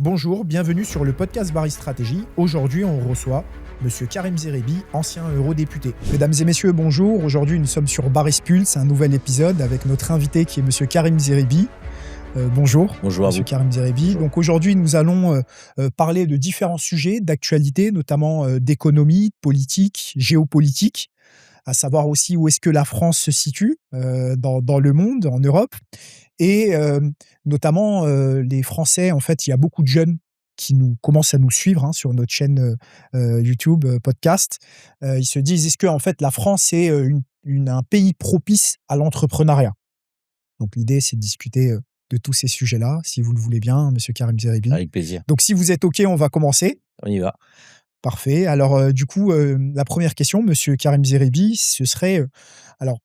Bonjour, bienvenue sur le podcast Bari Stratégie. Aujourd'hui, on reçoit Monsieur Karim Zerebi, ancien eurodéputé. Mesdames et messieurs, bonjour. Aujourd'hui, nous sommes sur Baris Pulse, un nouvel épisode avec notre invité qui est Monsieur Karim Zerebi. Bonjour. Bonjour Monsieur Karim Zerebi. Bonjour. Donc aujourd'hui, nous allons parler de différents sujets d'actualité, notamment d'économie, de politique, géopolitique, à savoir aussi où est-ce que la France se situe dans le monde, en Europe. Et notamment, les Français, en fait, il y a beaucoup de jeunes qui commencent à nous suivre sur notre chaîne YouTube, podcast. Ils se disent, est-ce que en fait, la France est un pays propice à l'entrepreneuriat? Donc l'idée, c'est de discuter de tous ces sujets-là, si vous le voulez bien, Monsieur Karim Zerebi. Avec plaisir. Donc si vous êtes OK, on va commencer. On y va. Parfait. Alors, du coup, la première question, Monsieur Karim Zerebi, ce serait, alors,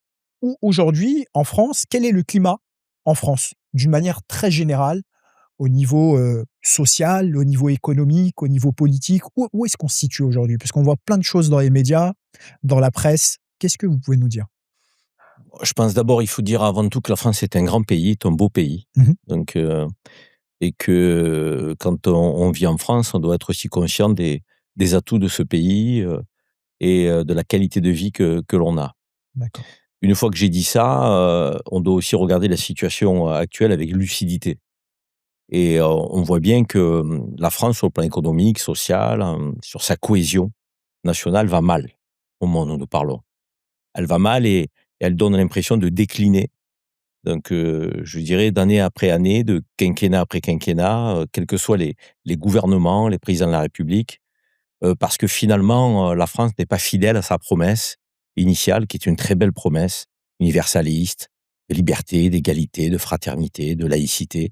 aujourd'hui, en France, quel est le climat en France? D'une manière très générale, au niveau, social, au niveau économique, au niveau politique, où est-ce qu'on se situe aujourd'hui? Parce qu'on voit plein de choses dans les médias, dans la presse. Qu'est-ce que vous pouvez nous dire? Je pense d'abord, il faut dire avant tout que la France est un grand pays, est un beau pays. Mmh. Donc, et que quand on vit en France, on doit être aussi conscient des atouts de ce pays et de la qualité de vie que l'on a. D'accord. Une fois que j'ai dit ça, on doit aussi regarder la situation actuelle avec lucidité. Et on voit bien que la France, sur le plan économique, social, sur sa cohésion nationale, va mal au moment où nous parlons. Elle va mal et elle donne l'impression de décliner. Donc, je dirais d'année après année, de quinquennat après quinquennat, quels que soient les gouvernements, les présidents de la République, parce que finalement, la France n'est pas fidèle à sa promesse initiale, qui est une très belle promesse, universaliste, de liberté, d'égalité, de fraternité, de laïcité,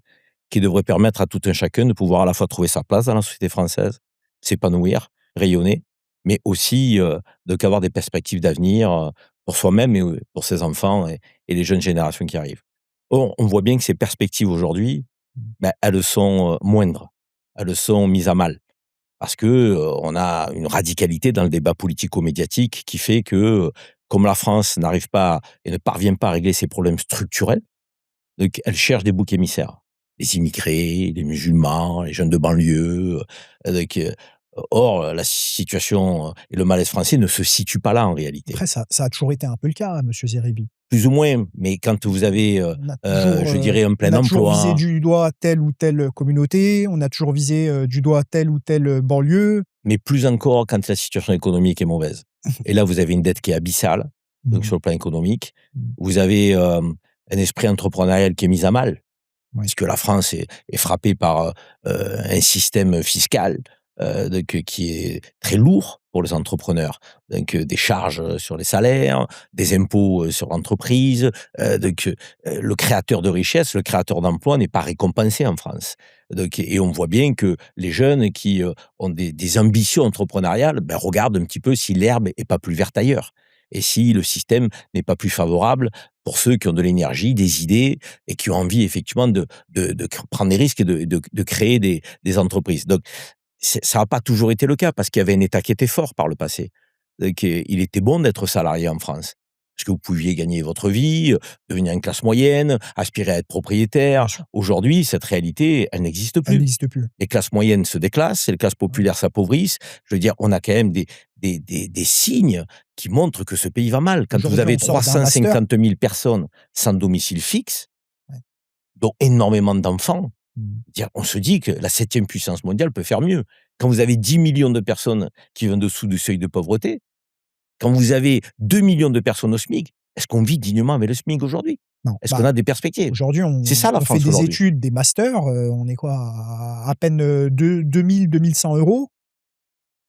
qui devrait permettre à tout un chacun de pouvoir à la fois trouver sa place dans la société française, s'épanouir, rayonner, mais aussi donc avoir des perspectives d'avenir pour soi-même et pour ses enfants et les jeunes générations qui arrivent. Or, on voit bien que ces perspectives aujourd'hui, elles sont moindres, elles sont mises à mal. Parce que on a une radicalité dans le débat politico-médiatique qui fait que, comme la France n'arrive pas et ne parvient pas à régler ses problèmes structurels, donc elle cherche des boucs émissaires. Les immigrés, les musulmans, les jeunes de banlieue, donc or la situation et le malaise français ne se situent pas là en réalité. Après, ça a toujours été un peu le cas, Monsieur Zerebi. Plus ou moins, mais quand vous avez, On a toujours, je dirais un plein on a toujours visé emploi, du doigt telle ou telle communauté, on a toujours visé, du doigt telle ou telle banlieue. mais plus encore quand la situation économique est mauvaise. Et là, vous avez une dette qui est abyssale, donc Mmh. sur le plan économique. Mmh. Vous avez, un esprit entrepreneurial qui est mis à mal, Ouais. puisque la France est frappée par, un système fiscal, donc qui est très lourd pour les entrepreneurs. Donc, des charges, sur les salaires, des impôts, sur l'entreprise, donc, le créateur de richesse, le créateur d'emplois n'est pas récompensé en France. Donc et on voit bien que les jeunes qui, ont des ambitions entrepreneuriales, regardent un petit peu si l'herbe est pas plus verte ailleurs et si le système n'est pas plus favorable pour ceux qui ont de l'énergie, des idées et qui ont envie effectivement de prendre des risques et de créer des entreprises. Donc ça n'a pas toujours été le cas parce qu'il y avait un État qui était fort par le passé. Donc il était bon d'être salarié en France. Parce que vous pouviez gagner votre vie, devenir une classe moyenne, aspirer à être Bien propriétaire. sûr, Aujourd'hui, cette réalité, elle n'existe elle plus. n'existe plus. Les classes moyennes se déclassent, les classes populaires s'appauvrissent. Je veux dire, on a quand même des signes qui montrent que ce pays va mal. Quand vous Aujourd'hui, avez on sort d'un master. 350 000 personnes sans domicile fixe, Ouais. dont énormément d'enfants, Mmh. on se dit que la 7e puissance mondiale peut faire mieux. Quand vous avez 10 millions de personnes qui vivent en dessous du seuil de pauvreté, quand vous avez 2 millions de personnes au SMIC, est-ce qu'on vit dignement avec le SMIC aujourd'hui? Non, Est-ce qu'on a des perspectives? aujourd'hui, C'est ça la on fait France des aujourd'hui. études, des masters, on est quoi? À peine, 2 100 €.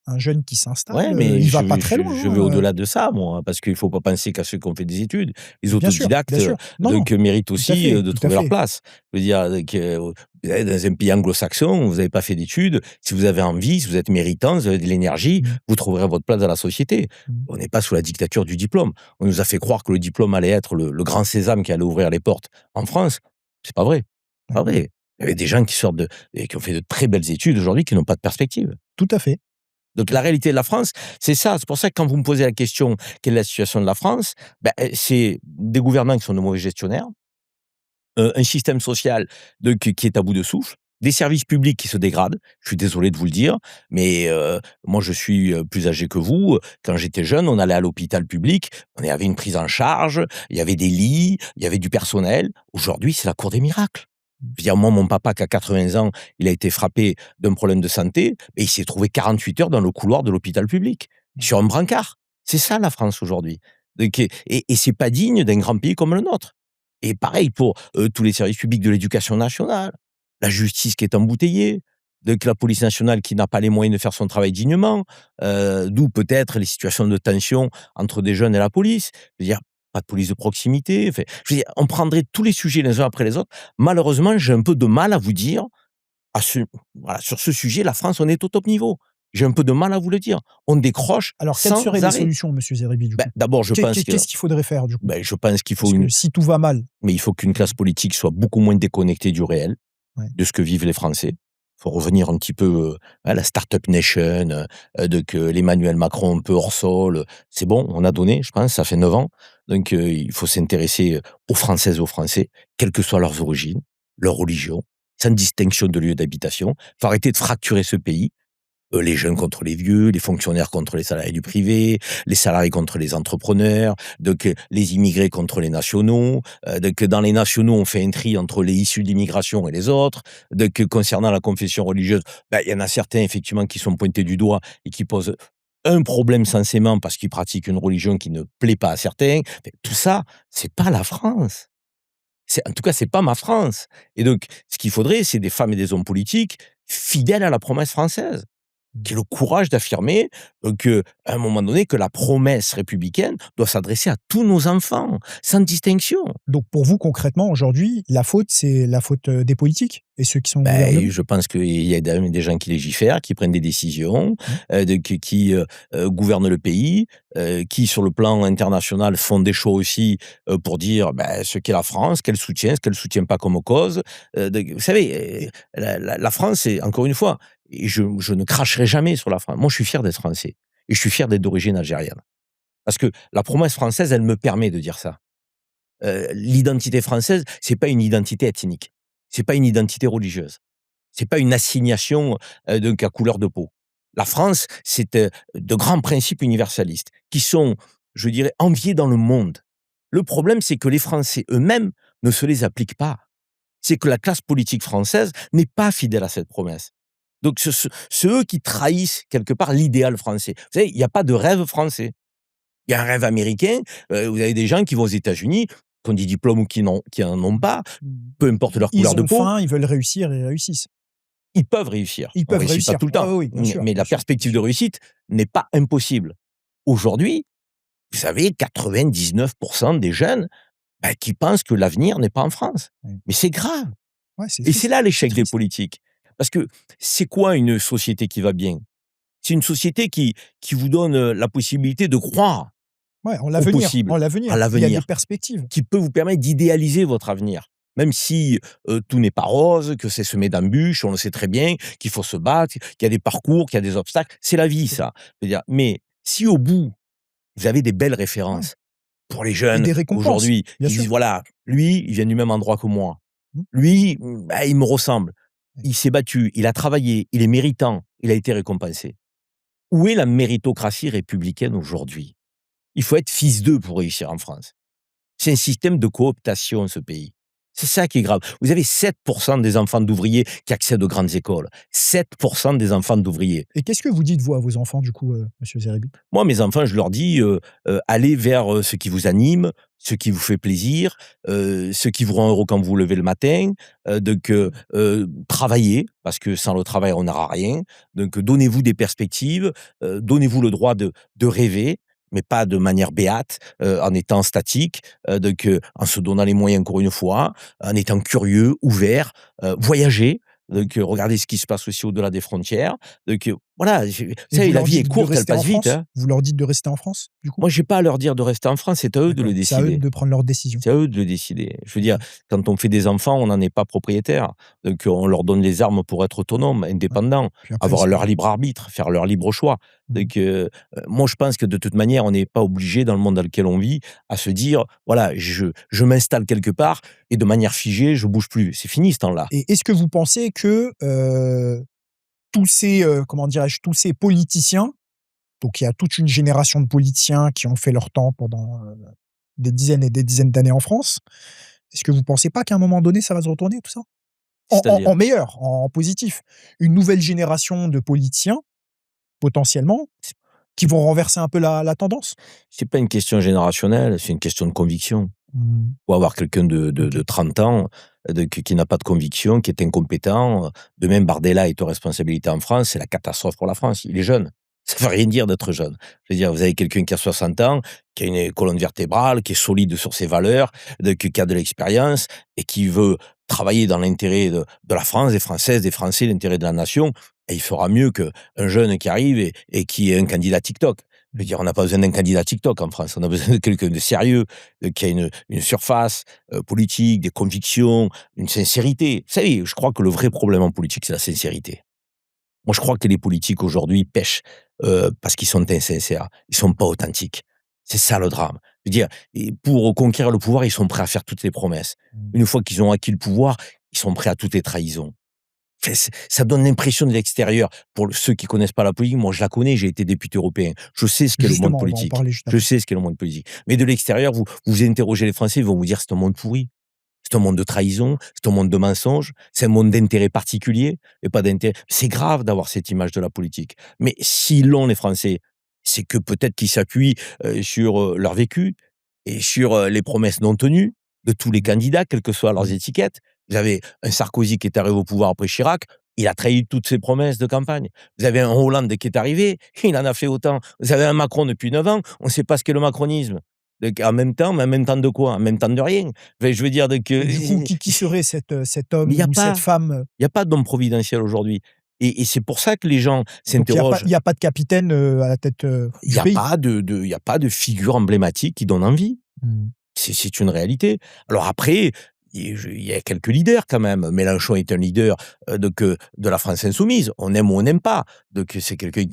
Un jeune qui s'installe, Ouais, mais il va pas très loin, je vais au-delà de ça moi, parce qu'il faut pas penser qu'à ceux qui ont fait des études. Les Bien sûr, bien autodidactes, sûr. Non, non, donc méritent tout à aussi, fait, de tout à trouver leur fait. place. Je veux dire, donc vous allez dans un pays anglo-saxon, vous avez pas fait d'études, si vous avez envie, si vous êtes méritant, vous avez de l'énergie, Mmh. vous trouverez votre place dans la société. Mmh. On n'est pas sous la dictature du diplôme. On nous a fait croire que le diplôme allait être le grand sésame qui allait ouvrir les portes en France. C'est pas vrai, Ouais. pas vrai. Il y avait des gens qui sortent et qui ont fait de très belles études aujourd'hui qui n'ont pas de perspective. Tout à fait. Donc la réalité de la France, c'est ça. C'est pour ça que quand vous me posez la question: «Quelle est la situation de la France?» c'est des gouvernants qui sont de mauvais gestionnaires, un système social qui est à bout de souffle, des services publics qui se dégradent. Je suis désolé de vous le dire, mais moi je suis, plus âgé que vous. Quand j'étais jeune, on allait à l'hôpital public, on avait une prise en charge, il y avait des lits, il y avait du personnel. Aujourd'hui, c'est la cour des miracles. Je veux dire, moi, mon papa qui a 80 ans, il a été frappé d'un problème de santé et il s'est trouvé 48 heures dans le couloir de l'hôpital public, sur un brancard. C'est ça la France aujourd'hui. Donc et c'est pas digne d'un grand pays comme le nôtre. Et pareil pour, tous les services publics de l'éducation nationale, la justice qui est embouteillée, donc la police nationale qui n'a pas les moyens de faire son travail dignement, d'où peut-être les situations de tension entre des jeunes et la police. Je veux dire, pas de police de proximité, enfin, je veux dire, on prendrait tous les sujets les uns après les autres. Malheureusement, j'ai un peu de mal à vous dire, à ce voilà, sur ce sujet, la France, on est au top niveau. J'ai un peu de mal à vous le dire. On décroche Alors, quelles sans seraient les arrêt. solutions, monsieur Zeribi, du coup? D'abord, je pense que Qu'est-ce qu'il faudrait faire, du coup? je pense qu'il faut Parce que une si tout va mal, mais il faut qu'une classe politique soit beaucoup moins déconnectée du réel, ouais. de ce que vivent les Français. Il faut revenir un petit peu, à la start-up nation, de que l'Emmanuel Macron un peu hors sol, c'est bon, on a donné, je pense, ça fait 9 ans. Donc il faut s'intéresser, aux Françaises et aux Français, quelles que soient leurs origines, leur religion, sans distinction de lieu d'habitation. Il faut arrêter de fracturer ce pays. Les jeunes contre les vieux, les fonctionnaires contre les salariés du privé, les salariés contre les entrepreneurs, donc les immigrés contre les nationaux, donc dans les nationaux, on fait un tri entre les issus de l'immigration et les autres. Donc concernant la confession religieuse, il y en a certains effectivement qui sont pointés du doigt et qui posent un problème censément parce qu'ils pratiquent une religion qui ne plaît pas à certains. Enfin, tout ça, c'est pas la France. En tout cas, c'est pas ma France. Et donc, ce qu'il faudrait, c'est des femmes et des hommes politiques fidèles à la promesse française qui ait le courage d'affirmer que, à un moment donné, que la promesse républicaine doit s'adresser à tous nos enfants, sans distinction. Donc pour vous, concrètement, aujourd'hui, la faute, c'est la faute, des politiques et ceux qui sont au gouvernement? Je pense qu'il y a des gens qui légifèrent, qui prennent des décisions, Mmh. qui gouvernent le pays, qui, sur le plan international, font des choix aussi pour dire ce qu'est la France, qu'elle soutient, ce qu'elle ne soutient pas comme cause. Vous savez, la France, c'est, encore une fois, et je ne cracherai jamais sur la France. Moi, je suis fier d'être français et je suis fier d'être d'origine algérienne. Parce que la promesse française, elle me permet de dire ça. L'identité française, c'est pas une identité ethnique, c'est pas une identité religieuse, c'est pas une assignation, donc à couleur de peau. La France, c'est, de grands principes universalistes qui sont, je dirais, enviés dans le monde. Le problème, c'est que les Français eux-mêmes ne se les appliquent pas. C'est que la classe politique française n'est pas fidèle à cette promesse. Donc c'est eux qui trahissent quelque part l'idéal français. Vous savez, il y a pas de rêve français. Il y a un rêve américain, vous avez des gens qui vont aux États-Unis, qui ont des diplômes ou qui en ont pas, peu importe leur couleur Ils de ont peau, faim, ils veulent réussir et ils réussissent. ils peuvent réussir. Ils On peuvent réussit pas réussir. tout le Ah temps, oui, oui, mais bien la sûr, bien perspective de sûr. réussite n'est pas impossible. Aujourd'hui, vous savez, 99 des jeunes, qui pensent que l'avenir n'est pas en France. Ouais. Mais c'est grave. Ouais, c'est Et c'est triste, là c'est l'échec des triste. politiques. Parce que c'est quoi une société qui va bien? C'est une société qui vous donne, la possibilité de croire Ouais, en au l'avenir, possible, en à l'avenir. Il y a des l'avenir, perspectives. qui peut vous permettre d'idéaliser votre avenir. Même si, tout n'est pas rose, que c'est semé d'embûches, on le sait très bien, qu'il faut se battre, qu'il y a des parcours, qu'il y a des obstacles. C'est la vie, C'est vrai. ça. Je veux dire, mais si au bout, vous avez des belles Ouais, références pour les et jeunes des récompenses, aujourd'hui, bien qui sûr. disent: «Voilà, lui, il vient du même endroit que moi. Mmh. Lui, il me ressemble. Ouais. Il s'est battu, il a travaillé, il est méritant, il a été récompensé». Où est la méritocratie républicaine aujourd'hui? Il faut être fils d'eux pour réussir en France. C'est un système de cooptation, ce pays. C'est ça qui est grave. Vous avez 7% des enfants d'ouvriers qui accèdent aux grandes écoles. 7% des enfants d'ouvriers. Et qu'est-ce que vous dites, vous, à vos enfants, du coup, monsieur Zeribi? Moi, mes enfants, je leur dis, allez vers, ce qui vous anime, ce qui vous fait plaisir, ce qui vous rend heureux quand vous vous levez le matin, donc travaillez, parce que sans le travail, on n'aura rien. Donc donnez-vous des perspectives, donnez-vous le droit de rêver, mais pas de manière béate, en étant statique, donc en se donnant les moyens, encore une fois, en étant curieux, ouvert, voyager, donc regardez ce qui se passe aussi au-delà des frontières, donc Voilà, vous Et vous savez, la leur vie est dites de courte, elle rester en passe vite, France? hein. Vous leur dites de rester en France, du coup? Moi, j'ai pas à leur dire de rester en France, c'est à eux de le D'accord, c'est à eux décider. de prendre leurs décisions. C'est à eux de le décider. Je veux dire, OK, quand on fait des enfants, on n'en est pas propriétaire. Donc, on leur donne les armes pour être autonomes, ouais. indépendants, Puis après avoir c'est leur libre arbitre, faire leur libre choix. mmh. Donc, moi, je pense que de toute manière, on n'est pas obligé, dans le monde dans lequel on vit, à se dire: «Voilà, je m'installe quelque part et de manière figée, je bouge plus». C'est fini ce temps-là. Et est-ce que vous pensez que, tous ces, comment dirais-je? Tous ces politiciens, donc il y a toute une génération de politiciens qui ont fait leur temps pendant, des dizaines et des dizaines d'années en France. Est-ce que vous pensez pas qu'à un moment donné, ça va se retourner tout ça? C'est-à-dire, En meilleur, en positif? Une nouvelle génération de politiciens, potentiellement, qui vont renverser un peu la tendance? c'est pas une question générationnelle, c'est une question de conviction. Mmh. Ou avoir quelqu'un de OK. 30 ans, qui n'a pas de conviction, qui est incompétent. Demain, Bardella est aux responsabilités en France, c'est la catastrophe pour la France. Il est jeune. Ça veut rien dire d'être jeune. Je veux dire, vous avez quelqu'un qui a 60 ans, qui a une colonne vertébrale, qui est solide sur ses valeurs, qui a de l'expérience et qui veut travailler dans l'intérêt de la France, des Françaises, des Français, l'intérêt de la nation. Et il fera mieux qu'un jeune qui arrive et qui est un candidat TikTok. Je veux Mmh. dire, on n'a pas besoin d'un candidat TikTok en France. On a besoin de quelqu'un de sérieux, qui a une surface politique, des convictions, une sincérité. Vous savez, je crois que le vrai problème en politique, c'est la sincérité. Moi, je crois que les politiques aujourd'hui pêchent parce qu'ils sont insincères, ils sont pas authentiques. C'est ça le drame. Je veux dire, et pour conquérir le pouvoir, ils sont prêts à faire toutes les promesses. Mmh. Une fois qu'ils ont acquis le pouvoir, ils sont prêts à toutes les trahisons. Enfin, ça donne l'impression de l'extérieur. Pour ceux qui connaissent pas la politique, moi je la connais, j'ai été député européen. Je sais ce qu'est le monde Justement, on va en politique. parler juste Je après. sais ce qu'est le monde politique. Mais de l'extérieur, vous interrogez les Français, ils vont vous dire c'est un monde pourri. C'est un monde de trahison, c'est un monde de mensonges, c'est un monde d'intérêt particulier et pas d'intérêt. C'est grave d'avoir cette image de la politique. Mais s'ils l'ont, les Français, c'est que peut-être qu'ils s'appuient sur leur vécu et sur les promesses non tenues de tous les candidats, quelles que soient leurs Mmh. étiquettes. Vous avez un Sarkozy qui est arrivé au pouvoir après Chirac, il a trahi toutes ses promesses de campagne. Vous avez un Hollande qui est arrivé, il en a fait autant. Vous avez un Macron depuis 9 ans, on ne sait pas ce qu'est le macronisme. Donc, en même temps, mais en même temps de quoi? En même temps de rien. Enfin, je veux dire donc, Et du coup, qui serait cet mais homme ou cette femme, il y a pas d'homme providentiel aujourd'hui et c'est pour ça que les gens donc s'interrogent. il y a pas de capitaine, à la tête, Il y du a pays? pas il y a pas de figure emblématique qui donne envie. Mmh. C'est une réalité. Alors après, il y a quelques leaders quand même. Mélenchon est un leader, de la France insoumise. On aime ou on n'aime pas. Donc c'est quelqu'un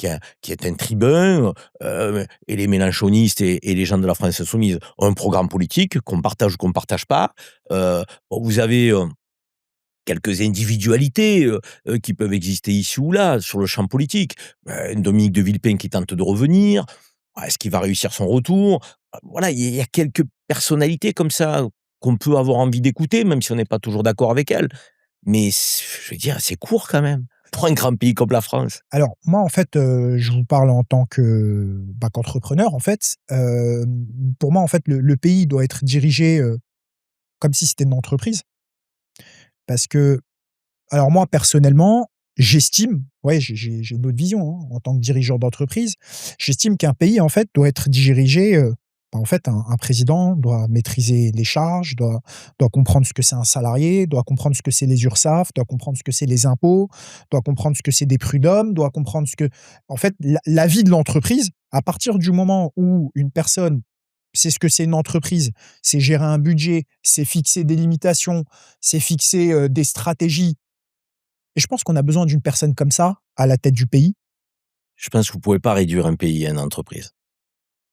qui est un tribun, et les mélenchonistes et les gens de la France insoumise ont un programme politique qu'on partage ou qu'on partage pas. Bon, vous avez, quelques individualités, qui peuvent exister ici ou là, sur le champ politique. Dominique de Villepin qui tente de revenir. Est-ce qu'il va réussir son retour? Voilà, il y a quelques personnalités comme ça qu'on peut avoir envie d'écouter, même si on n'est pas toujours d'accord avec elles. Mais je veux dire, c'est court quand même, pour un grand pays comme la France. Alors moi, en fait, je vous parle en tant que, bah, qu'entrepreneur, en fait. Pour moi, en fait, le pays doit être dirigé, comme si c'était une entreprise. Parce que alors moi, personnellement, j'estime, ouais, j'ai une autre vision, hein, en tant que dirigeant d'entreprise. J'estime qu'un pays, en fait, doit être dirigé, bah, en fait, un président doit maîtriser les charges, doit comprendre ce que c'est un salarié, doit comprendre ce que c'est les URSSAF, doit comprendre ce que c'est les impôts, doit comprendre ce que c'est des prud'hommes, doit comprendre ce que en fait, la vie de l'entreprise, à partir du moment où une personne sait ce que c'est une entreprise, c'est gérer un budget, c'est fixer des limitations, c'est fixer, des stratégies, et je pense qu'on a besoin d'une personne comme ça, à la tête du pays. Je pense que vous pouvez pas réduire un pays à une entreprise.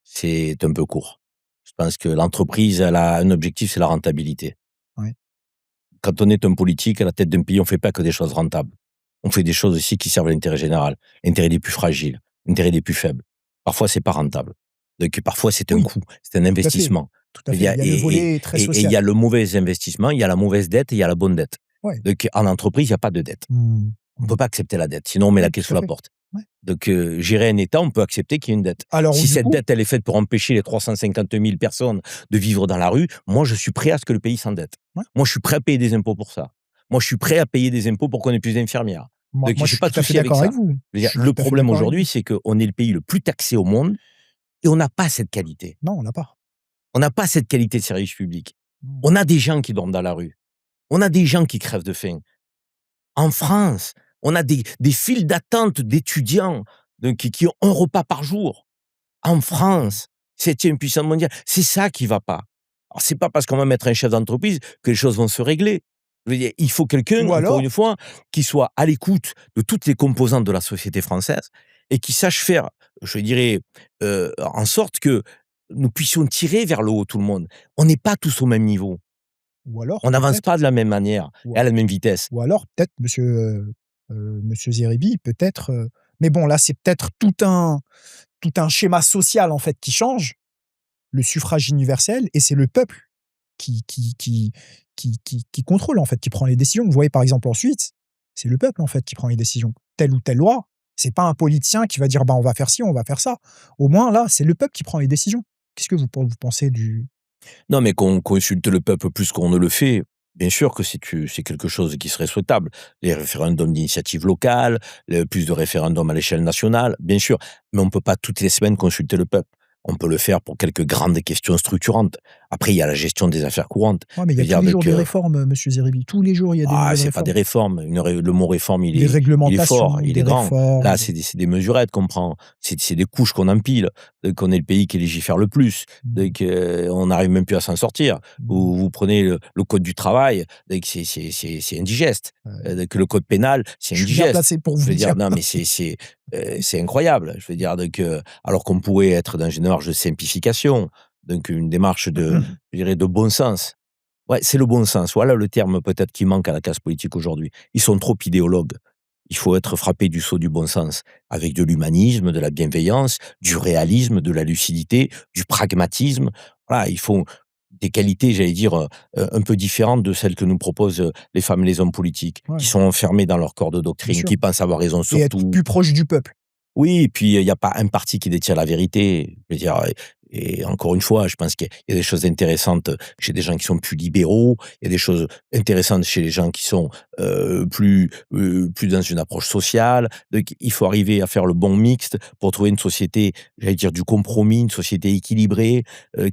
C'est un peu court. Je pense que l'entreprise, elle a un objectif, c'est la rentabilité. Ouais. Quand on est un politique à la tête d'un pays, on fait pas que des choses rentables. On fait des choses aussi qui servent à l'intérêt général, l'intérêt des plus fragiles, l'intérêt des plus faibles. Parfois, c'est pas rentable. Donc, parfois, c'est un Oui, coût, c'est un tout à fait, investissement. tout à Il fait. y a, Il y a le volet très et il social. y a le mauvais investissement, il y a la mauvaise dette et il y a la bonne dette. Ouais. Donc, en entreprise, il n'y a pas de dette. Mmh. On Mmh. peut pas accepter la dette, sinon on met la Ouais, clé tout sous à la fait. porte. Ouais. Donc, gérer un État, on peut accepter qu'il y ait une dette. Alors Si du cette coup dette, elle est faite pour empêcher les 350 000 personnes de vivre dans la rue, moi, je suis prêt à ce que le pays s'endette. ouais, Moi, je suis prêt à payer des impôts pour ça. Moi, je suis prêt à payer des impôts pour qu'on ait plus d'infirmières. moi Donc, moi je j'ai suis pas tout de à fait souci avec d'accord avec ça. vous. Je veux Je dire, suis le tout à fait problème d'accord avec aujourd'hui, vous. c'est qu'on est le pays le plus taxé au monde et on n'a pas cette qualité. Non, on l'a pas. On n'a pas cette qualité de service public. Mmh. On a des gens qui dorment dans la rue. On a des gens qui crèvent de faim. En France, On a des files d'attente d'étudiants qui ont un repas par jour. En France, 7e puissance mondiale, c'est ça qui va pas. Alors c'est pas parce qu'on va mettre un chef d'entreprise que les choses vont se régler. Je veux dire, il faut quelqu'un, Ou encore une alors fois, qui soit à l'écoute de toutes les composantes de la société française et qui sache faire, je dirais, en sorte que nous puissions tirer vers le haut tout le monde. On n'est pas tous au même niveau. ou alors On n'avance peut-être pas de la même manière ou et à la même vitesse. ou alors peut-être monsieur Zeribi, peut-être, mais bon là, c'est peut-être tout un schéma social, en fait, qui change, le suffrage universel, et c'est le peuple qui contrôle, en fait, qui prend les décisions. Vous voyez, par exemple, en Suisse, c'est le peuple, en fait, qui prend les décisions. Telle ou telle loi, c'est pas un politicien qui va dire: «Bah, on va faire ci, on va faire ça». Au moins, là, c'est le peuple qui prend les décisions. Qu'est-ce que vous pensez du Non, mais qu'on consulte le peuple plus qu'on ne le fait, bien sûr que c'est quelque chose qui serait souhaitable. Les référendums d'initiative locale, plus de référendums à l'échelle nationale, bien sûr. Mais on ne peut pas toutes les semaines consulter le peuple. On peut le faire pour quelques grandes questions structurantes. Après, il y a la gestion des affaires courantes. ouais, mais il Je y a veux tous dire, les jours donc, des réformes, monsieur Zeribi. Tous les jours, il y a des nouvelles c'est pas des réformes. réformes. Le mot réforme, Des il est fort, réglementations, il des est grand. réformes, Là, des c'est des mesurettes qu'on prend. C'est des couches qu'on empile. Qu'on est le pays qui légifère le plus. mmh, Donc, on n'arrive même plus à s'en sortir. mmh, Vous prenez le code du travail, donc c'est indigeste. Donc le code pénal, c'est je suis bien indigeste. placé pour Je vous veux dire. dire, non, mais c'est incroyable. Je veux dire, donc, alors qu'on pourrait être dans une démarche de simplification, donc une démarche je dirais, de bon sens. Ouais, c'est le bon sens. Voilà le terme peut-être qui manque à la classe politique aujourd'hui. Ils sont trop idéologues. Il faut être frappé du sceau du bon sens, avec de l'humanisme, de la bienveillance, du réalisme, de la lucidité, du pragmatisme. Voilà, il faut des qualités, j'allais dire, un peu différentes de celles que nous proposent les femmes et les hommes politiques, qui Ouais, sont enfermés dans leur corps de bien doctrine, sûr, qui pensent avoir raison et sur être tout. plus proche du peuple. Oui, et puis il y a pas un parti qui détient la vérité. Je veux dire, et encore une fois, je pense qu'il y a des choses intéressantes chez des gens qui sont plus libéraux, il y a des choses intéressantes chez les gens qui sont, plus dans une approche sociale. Donc il faut arriver à faire le bon mixte pour trouver une société, j'allais dire du compromis, une société équilibrée,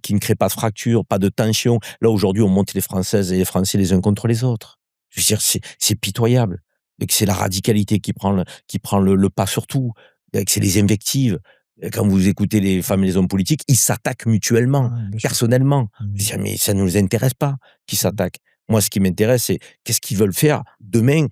qui ne crée pas de fractures, pas de tensions. Là, aujourd'hui, on monte les Françaises et les Français les uns contre les autres. Je veux dire, c'est pitoyable. Et que c'est la radicalité qui prend le pas sur tout. C'est les invectives. Quand vous écoutez les femmes et les hommes politiques, ils s'attaquent mutuellement, Ouais, bien sûr. personnellement. Je Mmh. dis: «Mais ça ne nous intéresse pas qu'ils Mmh. s'attaquent». Moi, ce qui m'intéresse, c'est qu'est-ce qu'ils veulent faire demain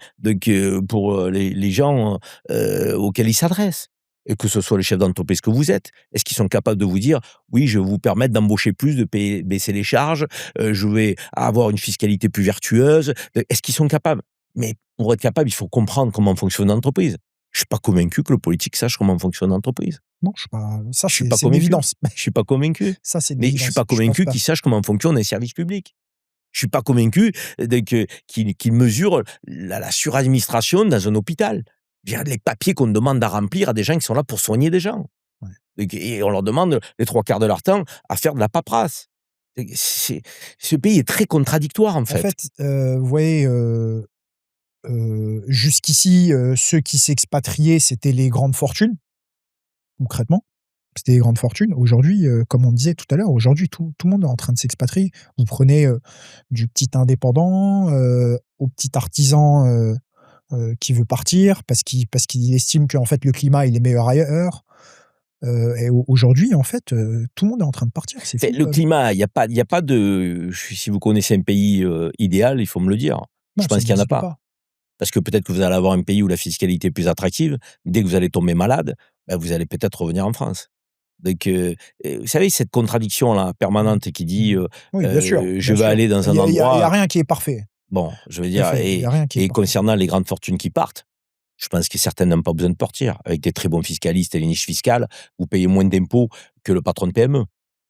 pour, les gens, auxquels ils s'adressent, et que ce soit les chefs d'entreprise que vous êtes. Est-ce qu'ils sont capables de vous dire: «Oui, je vais vous permettre d'embaucher plus, de baisser les charges, je vais avoir une fiscalité plus vertueuse». Est-ce qu'ils sont capables? Mais pour être capable, il faut comprendre comment fonctionne l'entreprise. Je suis pas convaincu que le politique sache comment fonctionne l'entreprise. Non, je suis pas ça, Je suis c'est pas c'est une convaincu. évidence. Je suis pas convaincu. Ça, c'est une Mais je suis évidence. pas Je pense convaincu pas. qu'il sache comment fonctionnent les services publics. Je suis pas convaincu qu'il mesure la suradministration dans un hôpital. Je veux dire, les papiers qu'on demande à remplir à des gens qui sont là pour soigner des gens. Ouais. Et on leur demande les 3/4 de leur temps à faire de la paperasse. Ce pays est très contradictoire, en En fait. fait, vous voyez, jusqu'ici, ceux qui s'expatriaient, c'était les grandes fortunes, concrètement. C'était les grandes fortunes. Aujourd'hui, comme on disait tout à l'heure, aujourd'hui, tout le monde est en train de s'expatrier. Vous prenez, du petit indépendant, au petit artisan, qui veut partir parce qu'il estime qu'en fait, le climat, il est meilleur ailleurs. Et aujourd'hui, en fait, tout le monde est en train de partir, c'est Fait fou le quand même. climat, il y a pas de si vous connaissez un pays, idéal, il faut me le dire. Je Non, ça pense qu'il y en a n'existe pas. pas. Parce que peut-être que vous allez avoir un pays où la fiscalité est plus attractive. Dès que vous allez tomber malade, bah, vous allez peut-être revenir en France. Donc, vous savez, cette contradiction-là, Mmh. permanente, qui dit, Mmh. Oui, bien sûr, «Je bien vais sûr. aller dans Il un y a il y a il y a endroit». rien qui est parfait. Bon, je veux Tout à dire, fait, il y a rien qui est et parfait. concernant les grandes fortunes qui partent, je pense que certaines n'ont pas besoin de partir. Avec des très bons fiscalistes et les niches fiscales, vous payez moins d'impôts que le patron de PME.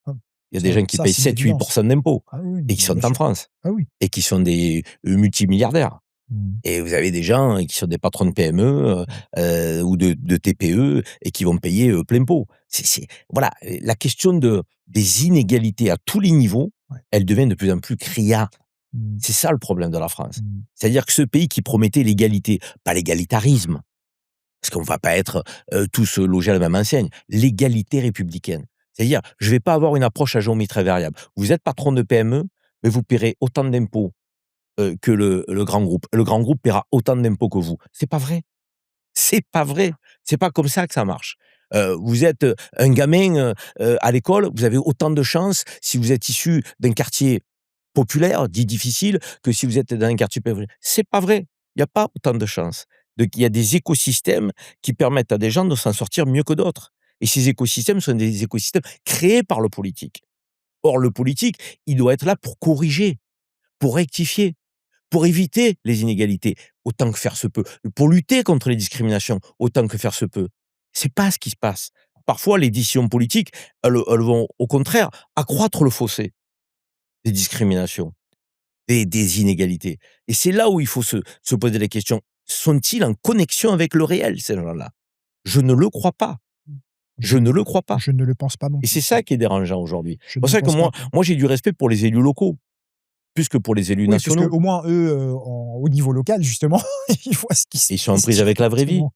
Ah, Il y a des gens qui ça, payent c'est une 7-8 évidence. d'impôts Ah oui, et non, qui mais bien sont en sûr. France Ah oui. et qui sont des, multimilliardaires. Mmh. Et vous avez des gens qui sont des patrons de PME, ou de TPE, et qui vont payer, plein pot. Voilà, la question des inégalités à tous les niveaux, Ouais. elle devient de plus en plus criarde. Mmh. C'est ça le problème de la France. Mmh. C'est-à-dire que ce pays qui promettait l'égalité, pas l'égalitarisme, parce qu'on va pas être, tous, logés à la même enseigne, l'égalité républicaine. C'est-à-dire, je vais pas avoir une approche à géométrie variable. Vous êtes patron de PME, mais vous paierez autant d'impôts que le grand groupe. Le grand groupe paiera autant d'impôts que vous. C'est pas vrai. C'est pas vrai. C'est pas comme ça que ça marche. Vous êtes, un gamin, à l'école, vous avez autant de chances si vous êtes issu d'un quartier populaire, dit difficile, que si vous êtes dans un quartier populaire. C'est pas vrai. Il y a pas autant de chances. Donc il y a des écosystèmes qui permettent à des gens de s'en sortir mieux que d'autres et ces écosystèmes sont des écosystèmes créés par le politique. Or le politique, il doit être là pour corriger, pour rectifier, pour éviter les inégalités, autant que faire se peut, pour lutter contre les discriminations, autant que faire se peut. C'est pas ce qui se passe. Parfois, les décisions politiques, elles vont au contraire accroître le fossé des discriminations, des inégalités. Et c'est là où il faut se poser la question. Sont-ils en connexion avec le réel, ces gens-là? Je ne le crois pas. Je Je ne le crois pas. je ne le pense pas non Et plus. c'est ça qui est dérangeant aujourd'hui. Je C'est ne pour le ça que pense pas. moi j'ai du respect pour les élus locaux, plus que pour les élus Oui, parce nationaux. qu'au moins eux, au niveau local justement, ils voient ce qui se Ils sont en passe prise avec la vraie vie. directement.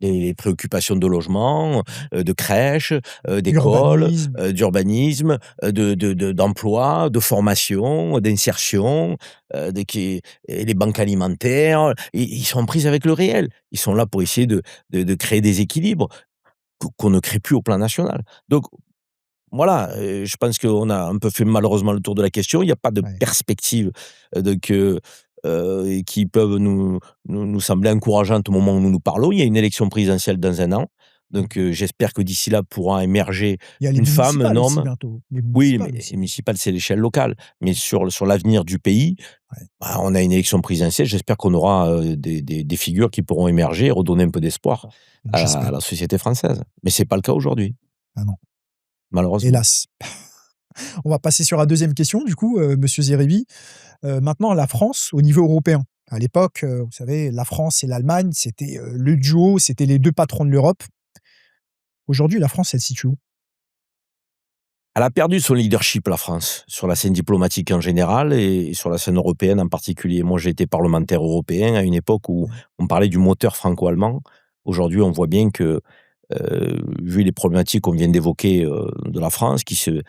Les préoccupations de logement, de crèches, d'écoles, Urbanisme, d'urbanisme, d'emploi, de formation, d'insertion, et les banques alimentaires, ils sont en prise avec le réel. Ils sont là pour essayer de créer des équilibres qu'on ne crée plus au plan national. Donc voilà, je pense qu'on a un peu fait malheureusement le tour de la question. Il y a pas de ouais. perspectives, et qui peuvent nous sembler encourageantes au moment où nous nous parlons. Il y a une élection présidentielle dans 1 an, donc j'espère que d'ici là pourra émerger Il y a les une femme, un municipales aussi homme. bientôt, les Oui, mais municipales les aussi. municipales, c'est l'échelle locale, mais sur l'avenir du pays, Ouais, bah, on a une élection présidentielle. J'espère qu'on aura, des figures qui pourront émerger et redonner un peu d'espoir à j'espère. la société française. Mais c'est pas le cas aujourd'hui, Ah non, malheureusement. hélas. On va passer sur la deuxième question du coup, monsieur Zerébi. Maintenant la France au niveau européen. À l'époque, vous savez, la France et l'Allemagne, c'était, le duo, c'était les 2 patrons de l'Europe. Aujourd'hui, la France, elle se situe où? Elle a perdu son leadership, la France, sur la scène diplomatique en général et sur la scène européenne en particulier. Moi, j'ai été parlementaire européen à une époque où Ouais, on parlait du moteur franco-allemand. Aujourd'hui, on voit bien que, vu les problématiques qu'on vient d'évoquer, de la France qui se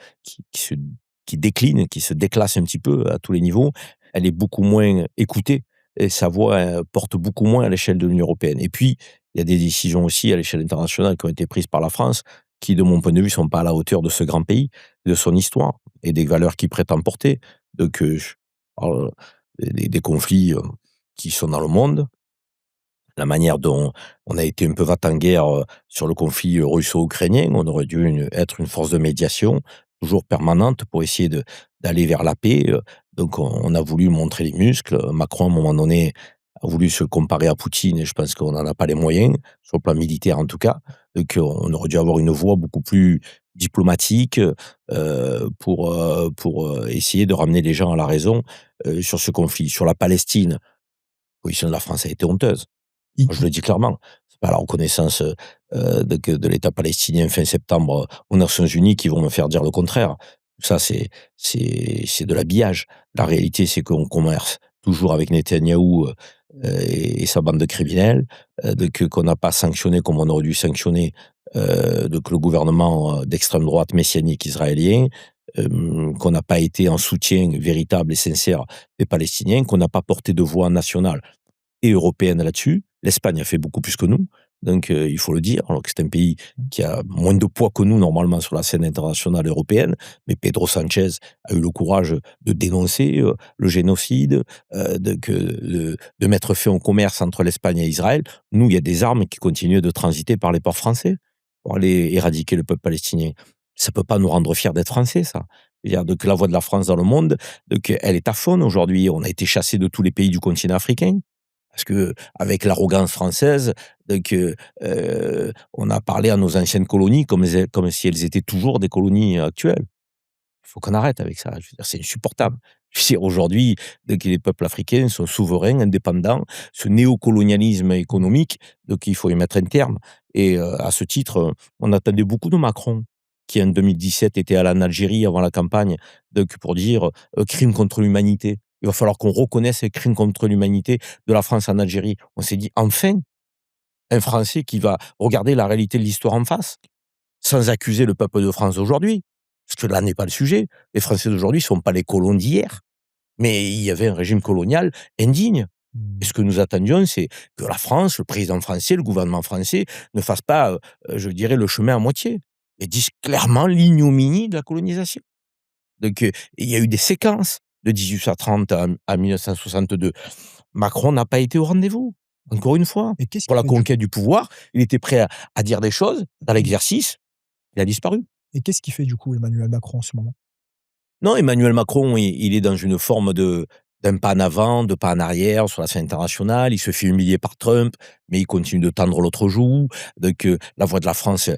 qui décline, qui se déclasse un petit peu à tous les niveaux, elle est beaucoup moins écoutée et sa voix, porte beaucoup moins à l'échelle de l'Union européenne. Et puis, il y a des décisions aussi à l'échelle internationale qui ont été prises par la France qui, de mon point de vue, sont pas à la hauteur de ce grand pays, de son histoire et des valeurs qu'il prétend porter. Donc, je parle des conflits, qui sont dans le monde, la manière dont on a été un peu va-t-en-guerre, sur le conflit russo-ukrainien. On aurait dû être une force de médiation, toujours permanente, pour essayer d'aller vers la paix. Donc on a voulu montrer les muscles. Macron, à un moment donné, a voulu se comparer à Poutine et je pense qu'on n'en a pas les moyens, sur le plan militaire en tout cas. Donc on aurait dû avoir une voix beaucoup plus diplomatique, pour essayer de ramener les gens à la raison, sur ce conflit. Sur la Palestine, la position de la France a été honteuse. i Je le dis clairement. C'est pas la reconnaissance, de l'État palestinien fin septembre, aux Nations unies qui vont me faire dire le contraire. Ça, c'est de l'habillage. La réalité, c'est qu'on commerce toujours avec Netanyahou, et sa bande de criminels, qu'on n'a pas sanctionné comme on aurait dû sanctionner, donc le gouvernement, d'extrême droite messianique israélien, qu'on n'a pas été en soutien véritable et sincère des Palestiniens, qu'on n'a pas porté de voix nationale et européenne là-dessus. L'Espagne a fait beaucoup plus que nous, donc il faut le dire, alors que c'est un pays qui a moins de poids que nous normalement sur la scène internationale européenne. Mais Pedro Sanchez a eu le courage de dénoncer, le génocide, de mettre fin au commerce entre l'Espagne et Israël. Nous, il y a des armes qui continuent de transiter par les ports français pour aller éradiquer le peuple palestinien. Ça peut pas nous rendre fiers d'être français, ça. Je veux dire, donc la voix de la France dans le monde, donc elle est aphone aujourd'hui. On a été chassés de tous les pays du continent africain. Parce qu'avec l'arrogance française, on a parlé à nos anciennes colonies comme si elles étaient toujours des colonies actuelles. Il faut qu'on arrête avec ça. Je veux dire, c'est insupportable. Je veux dire, aujourd'hui, les peuples africains sont souverains, indépendants. Ce néocolonialisme économique, donc il faut y mettre un terme. Et à ce titre, on attendait beaucoup de Macron, qui en 2017 était allé en Algérie avant la campagne, donc pour dire crime contre l'humanité. Il va falloir qu'on reconnaisse les crimes contre l'humanité de la France en Algérie. On s'est dit enfin un Français qui va regarder la réalité de l'histoire en face, sans accuser le peuple de France d'aujourd'hui, parce que là n'est pas le sujet. Les Français d'aujourd'hui ne sont pas les colons d'hier, mais il y avait un régime colonial indigne. Et Mmh. ce que nous attendions, c'est que la France, le président français, le gouvernement français ne fasse pas, je dirais, le chemin à moitié et dise clairement l'ignominie de la colonisation. Donc, il y a eu des séquences de 1830 à 1962. Macron n'a pas été au rendez-vous, encore une fois. Et qu'est-ce Pour qui la fait du conquête du pouvoir, il était prêt à dire des choses. Dans mmh l'exercice, il a disparu. et qu'est-ce qui fait du coup Emmanuel Macron en ce moment? Non, Emmanuel Macron, il est dans une forme d'un pas en avant, de pas en arrière sur la scène internationale. Il se fait humilier par Trump, mais il continue de tendre l'autre joue. Donc, la voix de la France,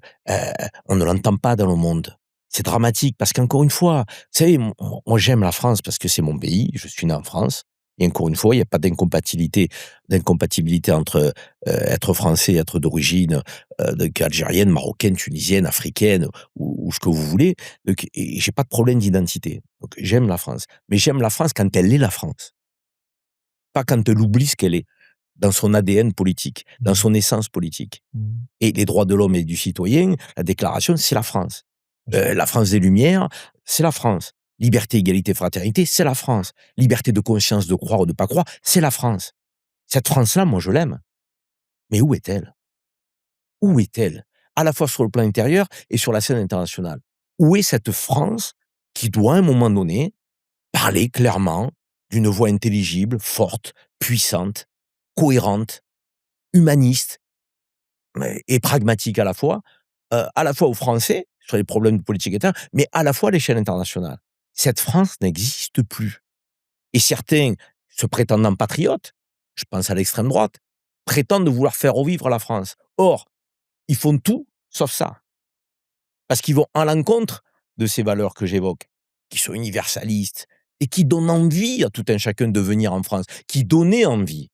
on ne l'entend pas dans le monde. C'est dramatique parce qu'encore une fois, vous savez, moi j'aime la France parce que c'est mon pays, je suis né en France. Et encore une fois, il n'y a pas d'incompatibilité entre être français et être d'origine donc algérienne, marocaine, tunisienne, africaine ou ce que vous voulez. Donc, et j'ai pas de problème d'identité. Donc j'aime la France. Mais j'aime la France quand elle est la France. Pas quand elle oublie ce qu'elle est, dans son ADN politique, dans Mmh. son essence politique. Mmh. Et les droits de l'homme et du citoyen, la déclaration, c'est la France. Bien sûr. La France des Lumières, c'est la France. Liberté, égalité, fraternité, c'est la France. Liberté de conscience, de croire ou de pas croire, c'est la France. Cette France-là, moi, je l'aime. Mais où est-elle? Où est-elle? À la fois sur le plan intérieur et sur la scène internationale. Où est cette France qui doit, à un moment donné, parler clairement, d'une voix intelligible, forte, puissante, cohérente, humaniste, et pragmatique à la fois aux Français, sur les problèmes de politique intérieure, mais à la fois à l'échelle internationale. Cette France n'existe plus. Et certains, se prétendant patriotes, je pense à l'extrême droite, prétendent vouloir faire revivre la France. Or, ils font tout sauf ça. Parce qu'ils vont à l'encontre de ces valeurs que j'évoque, qui sont universalistes et qui donnent envie à tout un chacun de venir en France, qui donnaient envie.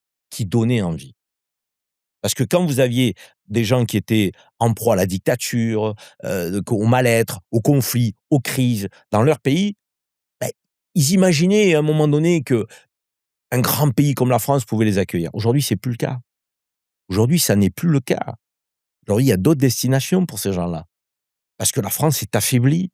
Parce que quand vous aviez des gens qui étaient en proie à la dictature, au mal-être, au conflit, aux crises dans leur pays, beh, ils imaginaient à un moment donné qu'un grand pays comme la France pouvait les accueillir. Aujourd'hui, c'est plus le cas. Aujourd'hui, ça n'est plus le cas. Aujourd'hui, il y a d'autres destinations pour ces gens-là. Parce que la France est affaiblie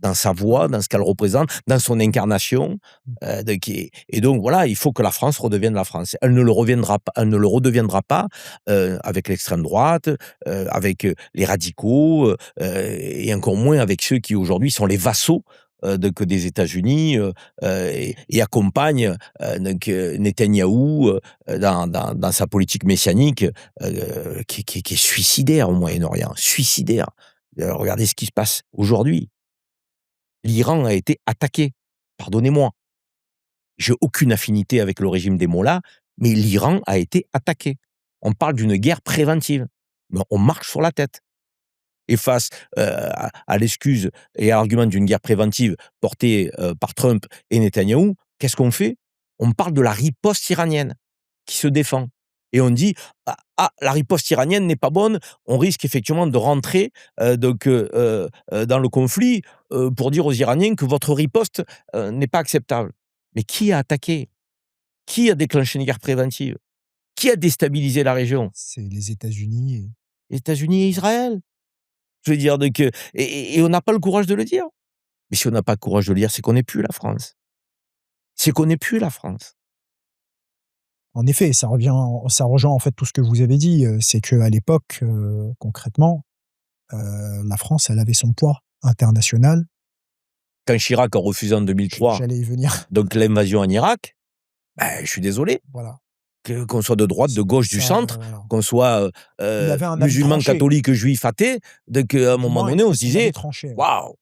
dans sa voix, dans ce qu'elle représente, dans son incarnation. Et donc voilà, il faut que la France redevienne la France. Elle ne le redeviendra pas avec l'extrême droite, avec les radicaux, et encore moins avec ceux qui aujourd'hui sont les vassaux des États-Unis et accompagnent Netanyahou dans sa politique messianique qui est suicidaire au Moyen-Orient, suicidaire. Regardez ce qui se passe aujourd'hui. L'Iran a été attaqué. Pardonnez-moi, j'ai aucune affinité avec le régime des mollahs, mais l'Iran a été attaqué. On parle d'une guerre préventive. Mais on marche sur la tête. Et face à l'excuse et à l'argument d'une guerre préventive portée par Trump et Netanyahou, qu'est-ce qu'on fait? On parle de la riposte iranienne qui se défend. Et on dit: «Ah, la riposte iranienne n'est pas bonne, on risque effectivement de rentrer dans le conflit pour dire aux Iraniens que votre riposte n'est pas acceptable». Mais qui a attaqué? Qui a déclenché une guerre préventive? Qui a déstabilisé la région? C'est les États-Unis et Les États-Unis et Israël. Je veux dire, donc, et on n'a pas le courage de le dire. Mais si on n'a pas le courage de le dire, c'est qu'on n'est plus la France. C'est qu'on n'est plus la France. en effet, ça rejoint en fait tout ce que vous avez dit, c'est qu'à l'époque, concrètement, la France, elle avait son poids international. Quand Chirac a refusé en 2003 J'allais y venir. donc l'invasion en Irak, ben, je suis désolé, Voilà. qu'on soit de droite, de gauche, du Ça, centre, voilà. qu'on soit Il avait un avis musulman, tranché. catholique, juif, athée, donc à un Au moment moins, donné, on il se son avis disait: tranché, ouais. «Waouh,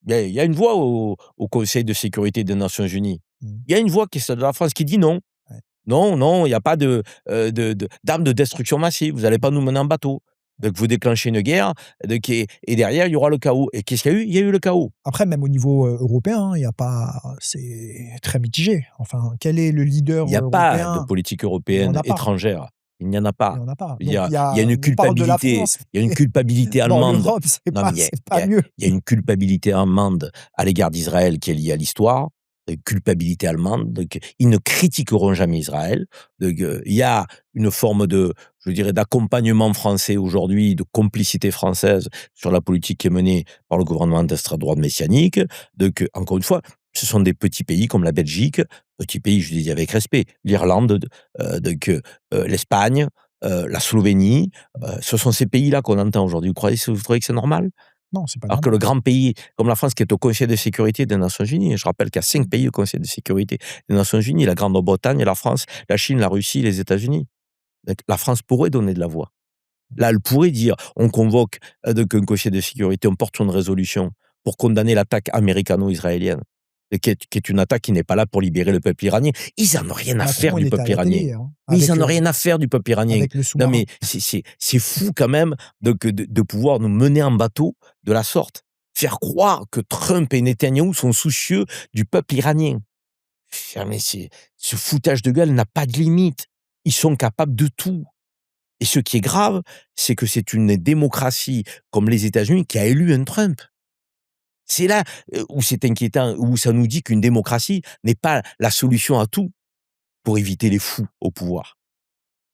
il y a une voix au Conseil de sécurité des Nations unies. Mmh. Il y a une voix qui est celle de la France qui dit non. Ouais. Non, non, il y a pas d'armes de destruction massive. Vous allez pas nous mener en bateau. Donc vous déclenchez une guerre, donc et derrière, il y aura le chaos. Et qu'est-ce qu'il y a eu? Il y a eu le chaos. Après, même au niveau, européen, il y a pas c'est très mitigé. Enfin, quel est le Il leader n'y a pas de européen? politique Il y en européenne a pas, étrangère. Il n'y en a il y pas. en a pas. Il y Donc a il y il y a a une on parle de la culpabilité. France, Il y a une culpabilité dans allemande. l'Europe, Non, mais c'est pas mieux. il y a une culpabilité allemande à l'égard d'Israël qui est liée à l'histoire. Une culpabilité allemande. Donc, ils ne critiqueront jamais Israël. Donc, il y a une forme je dirais, d'accompagnement français aujourd'hui, de complicité française sur la politique qui est menée par le gouvernement d'extrême droite messianique. Donc, encore une fois, Ce sont des petits pays comme la Belgique, petits pays, je dis avec respect, l'Irlande, l'Espagne, la Slovénie, ce sont ces pays-là qu'on entend aujourd'hui. Vous trouvez que c'est normal? Non, c'est pas Alors que normal. le grand pays comme la France qui est au Conseil de sécurité des Nations unies, je rappelle qu'il y a 5 pays au Conseil de sécurité des Nations unies, la Grande-Bretagne, la France, la Chine, la Russie, les États-Unis. Donc la France pourrait donner de la voix. Là, elle pourrait dire: «On convoque, donc un conseil de sécurité, on porte une résolution pour condamner l'attaque américano-israélienne», et qui est une attaque qui n'est pas là pour libérer le peuple iranien. Ils en ont rien à faire Macron, il du était à peuple la iranien. télé, hein, Mais ils en ont rien à faire du peuple iranien. avec le Non, sous-marin. mais c'est fou quand même de pouvoir nous mener en bateau de la sorte. Faire croire que Trump et Netanyahou sont soucieux du peuple iranien. Ah mais ce foutage de gueule n'a pas de limite. Ils sont capables de tout. Et ce qui est grave, c'est que c'est une démocratie comme les États-Unis qui a élu un Trump. C'est là, où c'est inquiétant, où ça nous dit qu'une démocratie n'est pas la solution à tout pour éviter les fous au pouvoir.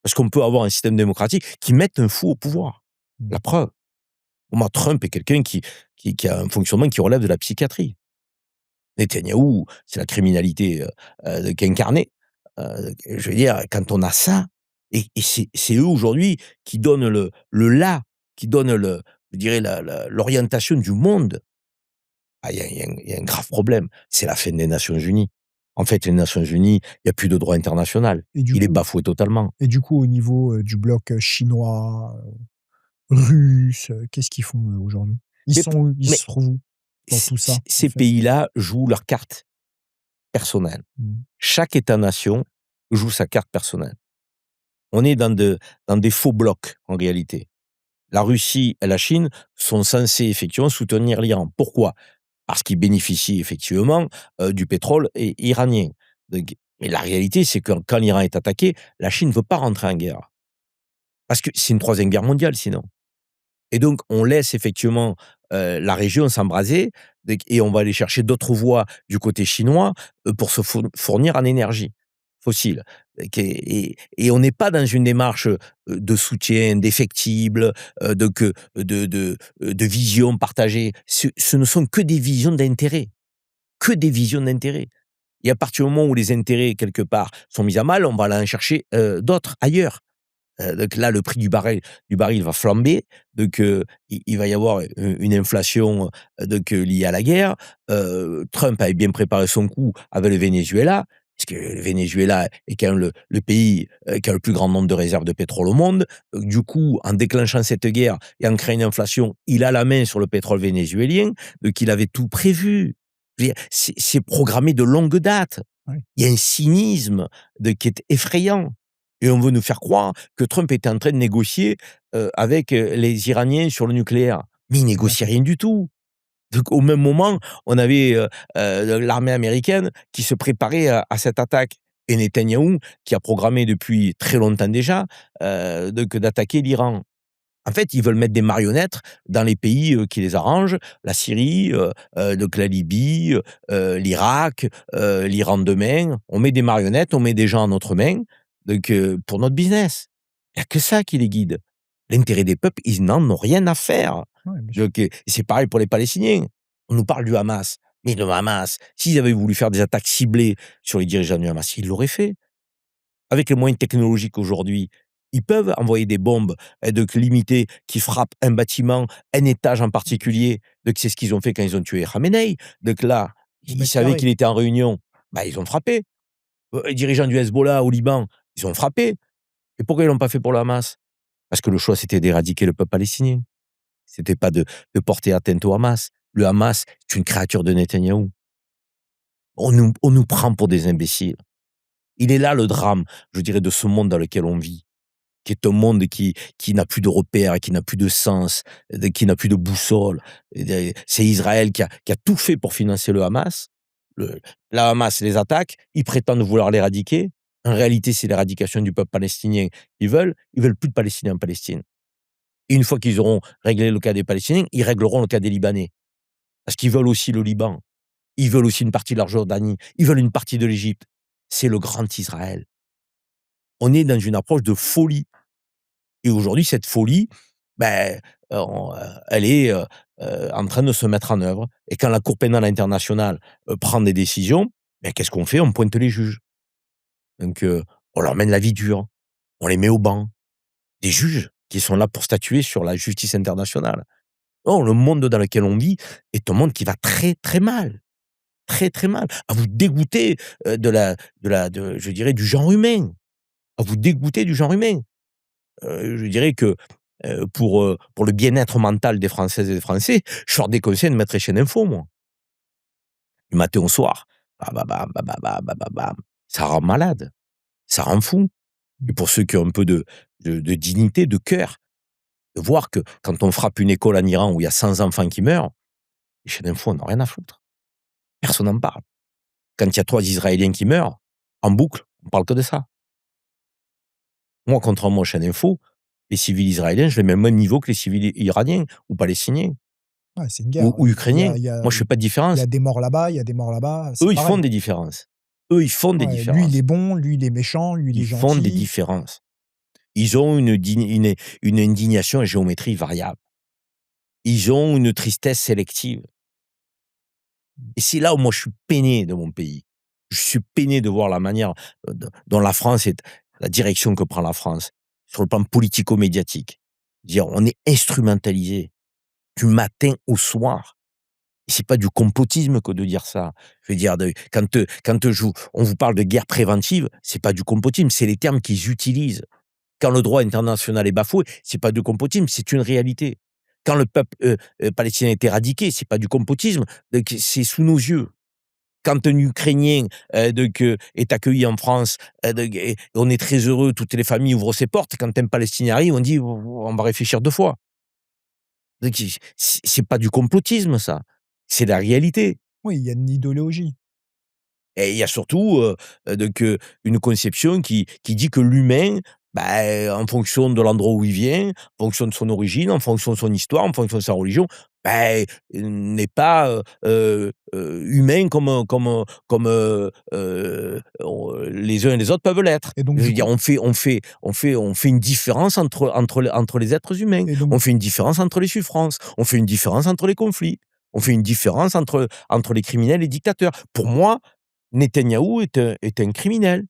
Parce qu'on peut avoir un système démocratique qui mette un fou au pouvoir. Mmh. La preuve. Pour moi, Trump est quelqu'un qui a un fonctionnement qui relève de la psychiatrie. Netanyahou, c'est la criminalité, qu'incarnée. Je veux dire, quand on a ça, et c'est eux aujourd'hui qui donnent le là, qui donnent je dirais l'orientation du monde. Ah, il y a un grave problème, c'est la fin des Nations unies. En fait, les Nations unies, il y a plus de droit international. Et du Il est coup bafoué totalement. et du coup, au niveau, du bloc, chinois, russe, qu'est-ce qu'ils font, eux, aujourd'hui? Ils Mais sont où? Ils mais se trouvent où dans tout ça, en ces fait? pays-là jouent leur carte personnelle. Mmh. Chaque État-nation joue sa carte personnelle. On est dans des faux blocs, en réalité. La Russie et la Chine sont censés effectivement soutenir l'Iran. Pourquoi? Parce qu'ils bénéficient effectivement, du pétrole iranien. Donc, mais la réalité, c'est que quand l'Iran est attaqué, la Chine ne veut pas rentrer en guerre. Parce que c'est une troisième guerre mondiale sinon. Et donc, on laisse effectivement, la région s'embraser, et on va aller chercher d'autres voies du côté chinois, pour se fournir en énergie fossile. Et on n'est pas dans une démarche, de soutien, d'effectible, de vision partagée. Ce ne sont que des visions d'intérêt, que des visions d'intérêt. Et à partir du moment où les intérêts, quelque part, sont mis à mal, on va aller en chercher, d'autres ailleurs. Donc là, le prix du baril va flamber, donc il va y avoir une inflation, liée à la guerre. Trump avait bien préparé son coup avec le Venezuela, parce que le Venezuela est quand même le pays, qui a le plus grand nombre de réserves de pétrole au monde. Du coup, en déclenchant cette guerre et en créant une inflation, il a la main sur le pétrole vénézuélien, donc il avait tout prévu. Je veux dire, c'est programmé de longue date. Ouais, Il y a un cynisme qui est effrayant. Et on veut nous faire croire que Trump était en train de négocier, avec, les Iraniens sur le nucléaire. Mais il négocie d'accord. rien du tout. Donc au même moment, on avait, l'armée américaine qui se préparait à cette attaque, et Netanyahou qui a programmé depuis très longtemps déjà, d'attaquer l'Iran. En fait, ils veulent mettre des marionnettes dans les pays, qui les arrangent, la Syrie, donc la Libye, l'Irak, l'Iran demain. On met des marionnettes, on met des gens à notre main, donc pour notre business. Il y a que ça qui les guide. L'intérêt des peuples, ils n'en ont rien à faire. Ouais, bien sûr. Donc c'est pareil pour les Palestiniens. On nous parle du Hamas, mais le Hamas, s'ils avaient voulu faire des attaques ciblées sur les dirigeants du Hamas, ils l'auraient fait. Avec les moyens technologiques aujourd'hui, ils peuvent envoyer des bombes, limitées qui frappent un bâtiment, un étage en particulier. Donc c'est ce qu'ils ont fait quand ils ont tué Khamenei. Donc là, Au ils mètre savaient carré. qu'il était en réunion, bah, ils ont frappé. Les dirigeants du Hezbollah au Liban, ils ont frappé. Et pourquoi ils l'ont pas fait pour le Hamas? Parce que le choix, c'était d'éradiquer le peuple palestinien. C'était pas de porter atteinte au Hamas. Le Hamas, c'est une créature de Netanyahou. On nous prend pour des imbéciles. Il est là le drame, je dirais, de ce monde dans lequel on vit, qui est un monde qui n'a plus de repères, qui n'a plus de sens, qui n'a plus de boussole. C'est Israël qui a tout fait pour financer le Hamas. La Hamas les attaque, ils prétendent vouloir l'éradiquer. En réalité, c'est l'éradication du peuple palestinien qu'ils veulent. Ils veulent plus de Palestiniens en Palestine. Et une fois qu'ils auront réglé le cas des Palestiniens, ils régleront le cas des Libanais. Parce qu'ils veulent aussi le Liban. Ils veulent aussi une partie de la Jordanie. Ils veulent une partie de l'Égypte. C'est le grand Israël. On est dans une approche de folie. Et aujourd'hui, cette folie, ben, elle est, en train de se mettre en œuvre et quand la Cour pénale internationale, prend des décisions, qu'est-ce qu'on fait? On pointe les juges. Donc on leur mène la vie dure, on les met au banc. Des juges qui sont là pour statuer sur la justice internationale. Non, le monde dans lequel on vit est un monde qui va très, très mal, très, très mal. À vous dégoûter, de je dirais du genre humain, à vous dégoûter du genre humain. Je dirais que, pour le bien-être mental des Françaises et des Français, je leur déconseille de mettre les chaînes info, moi. Du matin au soir. Bam, bam, bam, bam, bam, bam, bam, bam. Ça rend malade, ça rend fou. Et pour ceux qui ont un peu de dignité, de cœur, de voir que quand on frappe une école en Iran où il y a 100 enfants qui meurent, les chaînes info n'ont rien à foutre. Personne n'en parle. Quand il y a 3 Israéliens qui meurent, en boucle, on parle que de ça. Moi, contrairement aux chaînes info, les civils israéliens, je les mets au même niveau que les civils iraniens ou palestiniens Ouais, c'est une guerre. ou Il y ukrainiens. a il y a Moi, je fais pas de il y différence. a des morts là-bas, il y a des morts là-bas, c'est Eux, ils font pareil. des différences. Eux, ils font des Ouais, lui, il est différences. bon, lui, il est méchant, lui, il est Ils font des gentil. différences. Ils ont une indignation à géométrie variable. Ils ont une tristesse sélective. Et c'est là où moi je suis peiné de mon pays. Je suis peiné de voir la manière, dont la France est la direction que prend la France, sur le plan politico-médiatique. Dire on est instrumentalisé du matin au soir. Et c'est pas du complotisme que de dire ça. Je veux dire on vous parle de guerre préventive, c'est pas du complotisme, c'est les termes qu'ils utilisent. Quand le droit international est bafoué, c'est pas du complotisme, c'est une réalité. Quand le peuple, palestinien est éradiqué, c'est pas du complotisme, c'est sous nos yeux. Quand un Ukrainien, est accueilli en France, et on est très heureux, toutes les familles ouvrent ses portes. Quand un Palestinien arrive, on dit: «On va réfléchir 2 fois». Donc c'est pas du complotisme ça, c'est la réalité. Oui, il y a une idéologie. Et il y a surtout, une conception qui dit que l'humain, en fonction de l'endroit où il vient, en fonction de son origine, en fonction de son histoire, en fonction de sa religion, n'est pas, humain comme les uns et les autres peuvent l'être. Et donc Je du veux dire, coup on fait une différence entre les êtres humains. et donc On fait une différence entre les souffrances. On fait une différence entre les conflits. On fait une différence entre les criminels et les dictateurs. Pour moi, Netanyahou est un criminel.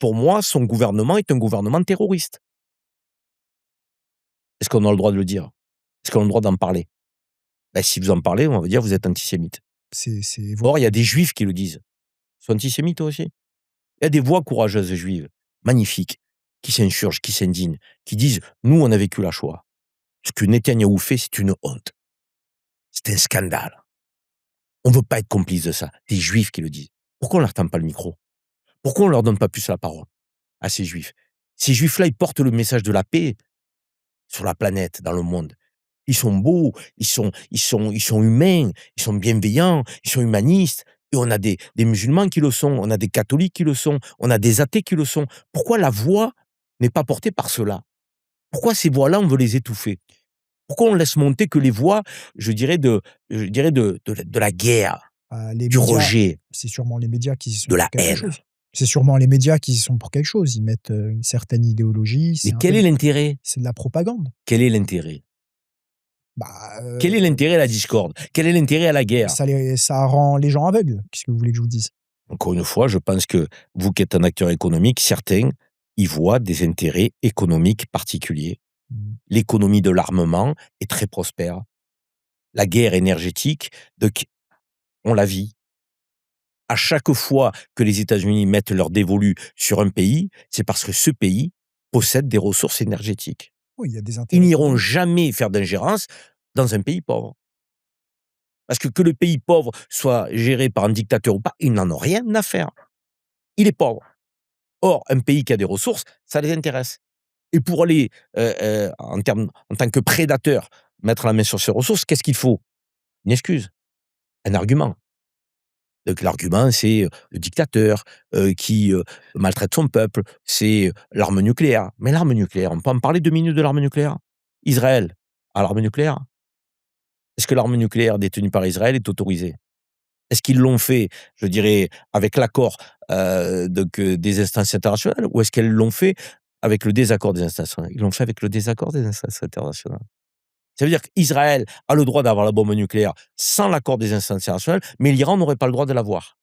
Pour moi, son gouvernement est un gouvernement terroriste. Est-ce qu'on a le droit de le dire? Est-ce qu'on a le droit d'en parler? Si vous en parlez, on va dire: «Vous êtes antisémite». c'est Or, il y a votre des juifs qui le disent. «Tu es antisémite toi aussi?» Il y a des voix courageuses juives, magnifiques, qui s'insurgent, qui s'indignent, qui disent: «Nous, on a vécu la Shoah. Ce que Netanyahou fait, c'est une honte. C'est un scandale. On veut pas être complice de ça». Des juifs qui le disent. Pourquoi on leur tend pas le micro? Pourquoi on leur donne pas plus la parole à ces juifs? Ces juifs-là, ils portent le message de la paix sur la planète, dans le monde. Ils sont beaux, ils sont humains, ils sont bienveillants, ils sont humanistes. Et on a des musulmans qui le sont, on a des catholiques qui le sont, on a des athées qui le sont. Pourquoi la voix n'est pas portée par ceux-là? Pourquoi ces voix-là, on veut les étouffer? Pourquoi on laisse monter que les voix, de la guerre, les du médias, rejet, c'est sûrement les médias qui y sont de pour la quelque haine? chose. C'est sûrement les médias qui y sont pour quelque chose. Ils mettent, une certaine idéologie, Mais c'est un peu quel est l'intérêt? c'est de la propagande. Quel est l'intérêt? Bah, Quel est l'intérêt à la discorde? Quel est l'intérêt à la guerre? ça rend les gens aveugles. Qu'est-ce que vous voulez que je vous dise? Encore une fois, je pense que vous qui êtes un acteur économique, certains y voient des intérêts économiques particuliers. Mmh. L'économie de l'armement est très prospère. La guerre énergétique, donc on la vit. À chaque fois que les États-Unis mettent leur dévolu sur un pays, c'est parce que ce pays possède des ressources énergétiques. Oui, il y a des Ils intérêts n'iront économiques. jamais faire d'ingérence dans un pays pauvre. Parce que le pays pauvre soit géré par un dictateur ou pas, ils n'en ont rien à faire. Il est pauvre. Or, un pays qui a des ressources, ça les intéresse. Et pour aller, en tant que prédateur, mettre la main sur ses ressources, qu'est-ce qu'il faut? Une excuse, un argument. Donc l'argument, c'est, le dictateur, qui, maltraite son peuple, c'est, l'arme nucléaire. Mais l'arme nucléaire, on peut en parler 2 minutes de l'arme nucléaire? Israël a l'arme nucléaire? Est-ce que l'arme nucléaire détenue par Israël est autorisée? Est-ce qu'ils l'ont fait, je dirais, avec l'accord, des instances internationales ou est-ce qu'elles l'ont fait avec le désaccord des instances internationales. Ils l'ont fait avec le désaccord des instances internationales. Ça veut dire qu'Israël a le droit d'avoir la bombe nucléaire sans l'accord des instances internationales, mais l'Iran n'aurait pas le droit de l'avoir.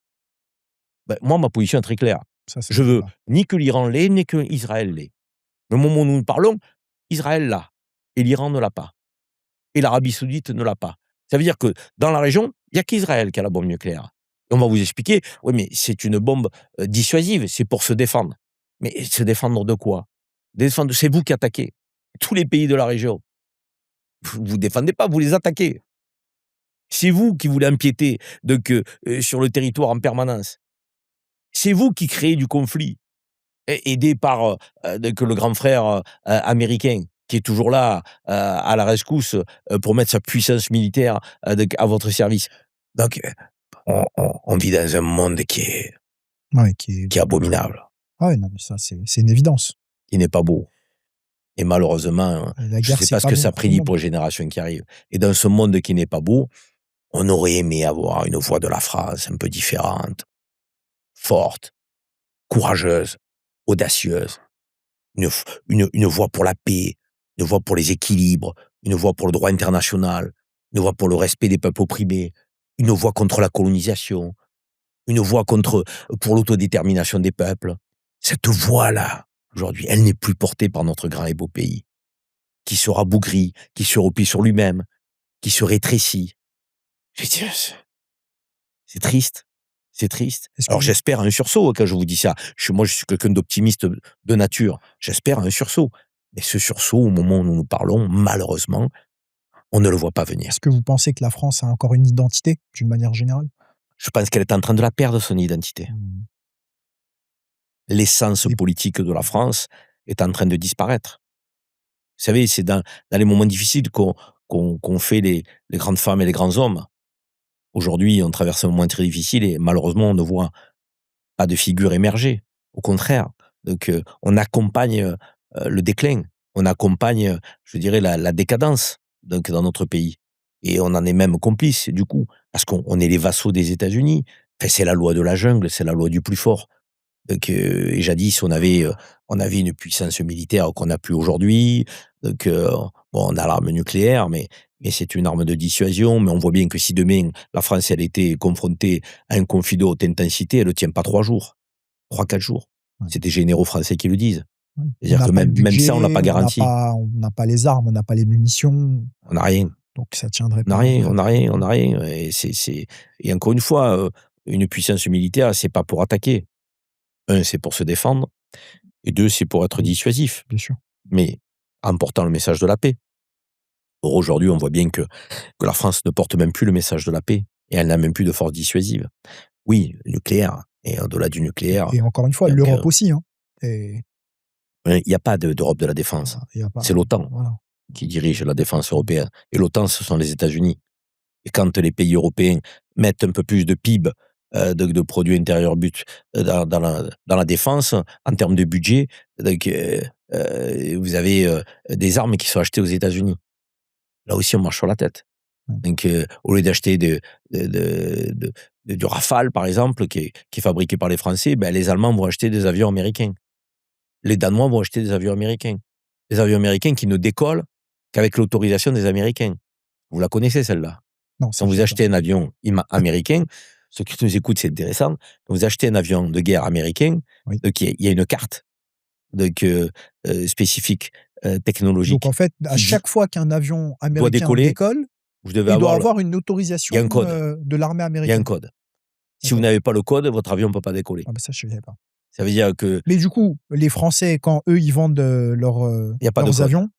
Ben, moi, ma position est très claire. Ça Je me plaît veux pas. ni que l'Iran l'ait, ni que Israël l'ait. Mais au moment où nous parlons, Israël l'a, et l'Iran ne l'a pas. Et l'Arabie Saoudite ne l'a pas. Ça veut dire que dans la région, il n'y a qu'Israël qui a la bombe nucléaire. Et on va vous expliquer, oui, mais c'est une bombe dissuasive, c'est pour se défendre. Mais se défendre de quoi? C'est vous qui attaquez. Tous les pays de la région. Vous ne vous défendez pas, vous les attaquez. C'est vous qui voulez empiéter sur le territoire en permanence. C'est vous qui créez du conflit, aidé par le grand frère américain, qui est toujours là, à la rescousse, pour mettre sa puissance militaire à votre service. Donc, on vit dans un monde Ouais, qui est abominable, Ah ouais, non, mais ça, c'est une évidence. qui n'est pas beau. Et malheureusement, La je ne guerre, sais c'est pas ce pas que bon ça pour tout le prédit monde. pour les générations qui arrivent. Et dans ce monde qui n'est pas beau, on aurait aimé avoir une voix de la France un peu différente, forte, courageuse, audacieuse. Une voix pour la paix, une voix pour les équilibres, une voix pour le droit international, une voix pour le respect des peuples opprimés, une voix contre la colonisation, une voix pour l'autodétermination des peuples. Cette voix-là, aujourd'hui, elle n'est plus portée par notre grand et beau pays, qui se rabougrit, qui se replie sur lui-même, qui se rétrécit. Je veux dire, c'est triste. C'est triste. Est-ce que Alors vous j'espère un sursaut quand je vous dis ça. Moi, je suis quelqu'un d'optimiste de nature. J'espère un sursaut. Mais ce sursaut, au moment où nous parlons, malheureusement, on ne le voit pas venir. est-ce que vous pensez que la France a encore une identité, d'une manière générale? Je pense qu'elle est en train de la perdre, son identité. Mmh. L'essence Et politique de la France est en train de disparaître. Vous savez, c'est dans les moments difficiles qu'on fait les grandes femmes et les grands hommes. Aujourd'hui, on traverse un moment très difficile et malheureusement, on ne voit pas de figure émerger. Au contraire. Donc, on accompagne le déclin. On accompagne, je dirais, la décadence dans notre pays. Et on en est même complice, du coup, parce qu'on est les vassaux des États-Unis. Enfin, c'est la loi de la jungle, c'est la loi du plus fort. Donc, et jadis, on avait une puissance militaire qu'on n'a plus aujourd'hui. Donc, bon, on a l'arme nucléaire, mais c'est une arme de dissuasion. Mais on voit bien que si demain, la France, elle était confrontée à un conflit de haute intensité, elle ne tient pas 3 jours, 3-4 jours. Ouais. C'est des généraux français qui le disent. Ouais. On C'est-à-dire n'a que pas le même ça, on l'a budget, pas garanti. on n'a pas les armes, on n'a pas les munitions, On n'a rien. donc ça tiendrait On n'a pas, en rien, fait. on n'a rien, on n'a rien. Et encore une fois, une puissance militaire, c'est pas pour attaquer. 1, c'est pour se défendre. Et 2, c'est pour être Oui, dissuasif. bien sûr. Mais en portant le message de la paix. Or, aujourd'hui, on voit bien que la France ne porte même plus le message de la paix. Et elle n'a même plus de force dissuasive. Oui, le nucléaire. Et au-delà du nucléaire, Et encore une fois, donc, l'Europe aussi, hein. Et il n'y a pas d'Europe de la défense. il y a pas C'est l'OTAN voilà. qui dirige la défense européenne. Et l'OTAN, ce sont les États-Unis. Et quand les pays européens mettent un peu plus de PIB, de produits intérieurs bruts, dans la défense, en termes de budget, donc, vous avez des armes qui sont achetées aux États-Unis. Là aussi, on marche sur la tête. Ouais. Donc, au lieu d'acheter du Rafale, par exemple, qui est fabriqué par les Français, ben, les Allemands vont acheter des avions américains. Les Danois vont acheter des avions américains. Des avions américains qui ne décollent qu'avec l'autorisation des Américains. Vous la connaissez, celle-là? Non, ça Quand je vous sais pas. achetez un avion américain, ceux qui nous écoutent, c'est intéressant. Quand vous achetez un avion de guerre américain, Oui. donc il y a une carte spécifique, Donc technologique en fait, à qui dit chaque fois qu'un avion doit américain décoller, décolle, vous devez il doit avoir avoir une il y autorisation, a un code. de l'armée Il y a un américaine. code. Si vous D'accord. n'avez pas le code, votre avion ne peut pas décoller. Ah bah ça, je savais pas. Ça veut dire que Mais du coup, les Français, quand eux, ils vendent, il y a pas de leurs code. avions,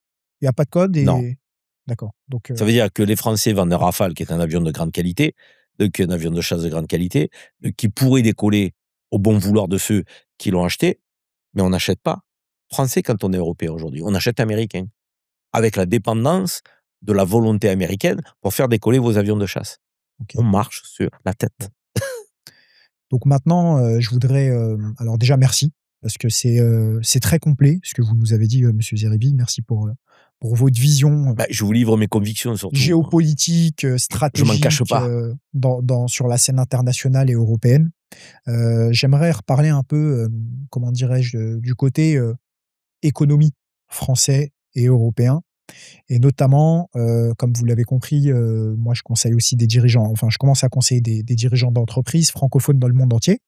il y a pas de code Non. et d'accord. Donc Ça veut dire que les Français vendent un Rafale, qui est un avion de grande qualité, donc un avion de chasse de grande qualité, qui pourrait décoller au bon vouloir de ceux qui l'ont acheté, mais on n'achète pas français quand on est européen aujourd'hui. On achète américain, avec la dépendance de la volonté américaine pour faire décoller vos avions de chasse. OK. On marche sur la tête. Donc maintenant, je voudrais, alors déjà merci parce que c'est très complet ce que vous nous avez dit, monsieur Zeribi. Merci pour votre vision, Bah, je vous livre mes convictions surtout. géopolitique, Je m'en stratégique, cache pas. sur la scène internationale et européenne. J'aimerais reparler un peu, comment dirais-je, du côté, économie français et européen et notamment, comme vous l'avez compris, moi je conseille aussi des dirigeants, enfin je commence à conseiller des dirigeants d'entreprises francophones dans le monde entier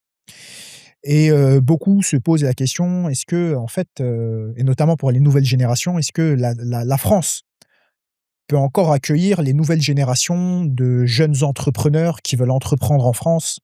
et beaucoup se posent la question, est-ce que en fait, et notamment pour les nouvelles générations, est-ce que la France peut encore accueillir les nouvelles générations de jeunes entrepreneurs qui veulent entreprendre en France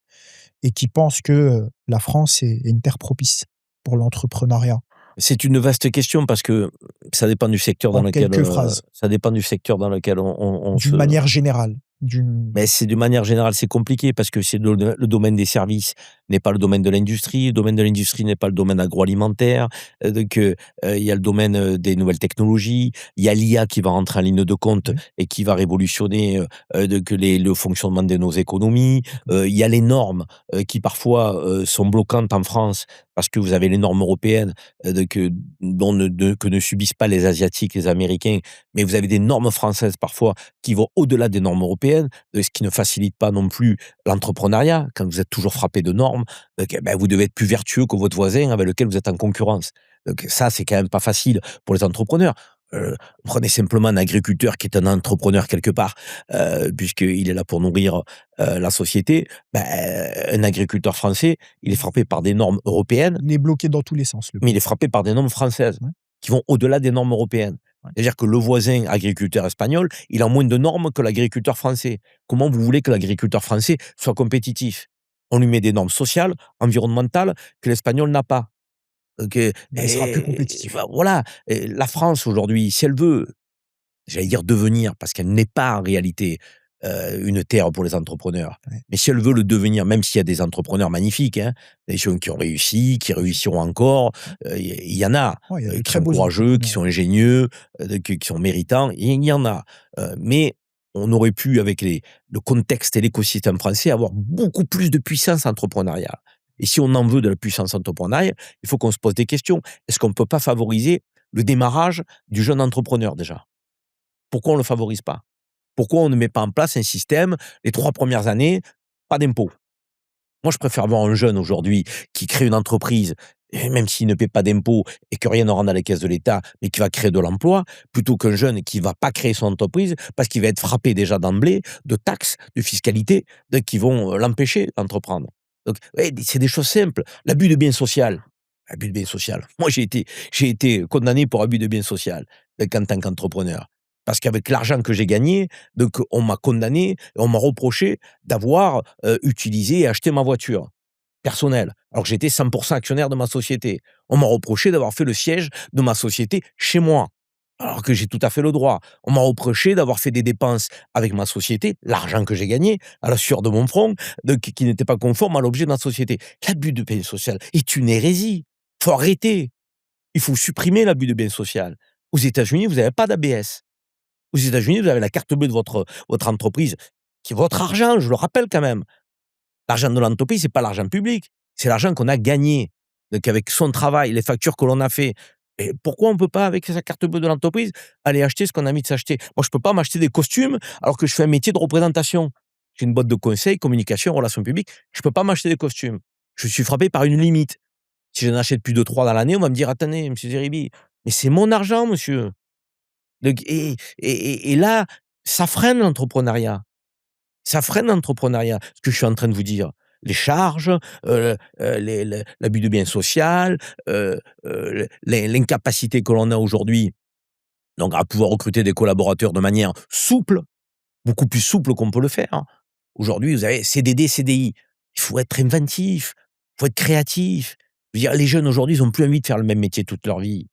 et qui pensent que, la France est une terre propice pour l'entrepreneuriat? C'est une vaste question parce que ça dépend du secteur dans En lequel, quelques phrases, ça dépend du secteur dans lequel on d'une se manière générale, d'une mais c'est de manière générale, c'est compliqué parce que c'est le domaine des services n'est pas le domaine de l'industrie, le domaine de l'industrie n'est pas le domaine agroalimentaire, donc il y a le domaine, des nouvelles technologies, il y a l'IA qui va rentrer en ligne de compte oui, et qui va révolutionner, donc le fonctionnement de nos économies. mmh Il y a les normes, qui parfois, sont bloquantes en France parce que vous avez les normes européennes, donc dont que ne subissent pas les asiatiques, les américains, mais vous avez des normes françaises parfois qui vont au-delà des normes européennes, ce qui ne facilite pas non plus l'entrepreneuriat. Quand vous êtes toujours frappé de normes, vous devez être plus vertueux que votre voisin avec lequel vous êtes en concurrence. Donc ça, c'est quand même pas facile pour les entrepreneurs. Prenez simplement un agriculteur qui est un entrepreneur quelque part, puisqu'il est là pour nourrir, la société. Un agriculteur français, il est frappé par des normes européennes, Il est bloqué dans tous les sens, le mais il est pauvre. frappé par des normes françaises Ouais, qui vont au-delà des normes européennes. ouais. C'est-à-dire que le voisin agriculteur espagnol, il a moins de normes que l'agriculteur français. Comment vous voulez que l'agriculteur français soit compétitif? On lui met des normes sociales, environnementales que l'espagnol n'a pas. OK Bah, il sera plus compétitif. voilà, et la France aujourd'hui, si elle veut, j'allais dire devenir, parce qu'elle n'est pas en réalité, une terre pour les entrepreneurs. Ouais. Mais si elle veut le devenir, même s'il y a des entrepreneurs magnifiques, hein, des gens qui ont réussi, qui réussiront encore, il y en a, Ouais, il y a de qui très sont beaux courageux, qui entrepreneurs. sont ingénieux, qui sont méritants, il y en a. Mais on aurait pu, avec le contexte et l'écosystème français, avoir beaucoup plus de puissance entrepreneuriale. Et si on en veut de la puissance entrepreneuriale, il faut qu'on se pose des questions. Est-ce qu'on ne peut pas favoriser le démarrage du jeune entrepreneur déjà? Pourquoi on ne le favorise pas? Pourquoi on ne met pas en place un système, les 3 premières années, pas d'impôt? Moi, je préfère voir un jeune aujourd'hui qui crée une entreprise, et même s'il ne paie pas d'impôts et que rien ne rentre dans les caisses de l'État, mais qui va créer de l'emploi, plutôt qu'un jeune qui va pas créer son entreprise parce qu'il va être frappé déjà d'emblée de taxes, de fiscalité, qui vont, l'empêcher d'entreprendre. Donc, ouais, c'est des choses simples. L'abus de biens social. Abus de biens social. Moi, j'ai été condamné pour abus de biens social, en tant qu'entrepreneur. Parce qu'avec l'argent que j'ai gagné, donc on m'a condamné, on m'a reproché d'avoir, utilisé et acheté ma voiture personnelle, alors que j'étais 100 actionnaire de ma société. On m'a reproché d'avoir fait le siège de ma société chez moi, alors que j'ai tout à fait le droit. On m'a reproché d'avoir fait des dépenses avec ma société, l'argent que j'ai gagné, à la sueur de mon front, qui n'était pas conforme à l'objet de ma société. L'abus de biens social est une hérésie. Faut arrêter. Il faut supprimer l'abus de biens social. Aux États-Unis, vous n'avez pas d'ABS. Aux États-Unis, vous avez la carte bleue de votre entreprise, qui est votre argent, je le rappelle quand même. L'argent de l'entreprise, c'est pas l'argent public, c'est l'argent qu'on a gagné. Donc avec son travail, les factures que l'on a fait. Et pourquoi on peut pas, avec sa carte bleue de l'entreprise, aller acheter ce qu'on a envie de s'acheter? Moi, je peux pas m'acheter des costumes alors que je fais un métier de représentation. J'ai une boîte de conseil, communication, relations publiques, je peux pas m'acheter des costumes. Je suis frappé par une limite. Si j'en achète plus de 3 dans l'année, on va me dire: «Attendez, monsieur Zeribi, mais c'est mon argent, monsieur». Donc et là, ça freine l'entrepreneuriat. Ça freine l'entrepreneuriat, ce que je suis en train de vous dire. Les charges, l'abus de biens social, l'incapacité que l'on a aujourd'hui, donc à pouvoir recruter des collaborateurs de manière souple, beaucoup plus souple qu'on peut le faire, hein. Aujourd'hui, vous avez CDD, CDI. Il faut être inventif, il faut être créatif. Je veux dire, les jeunes aujourd'hui, ils ont plus envie de faire le même métier toute leur vie.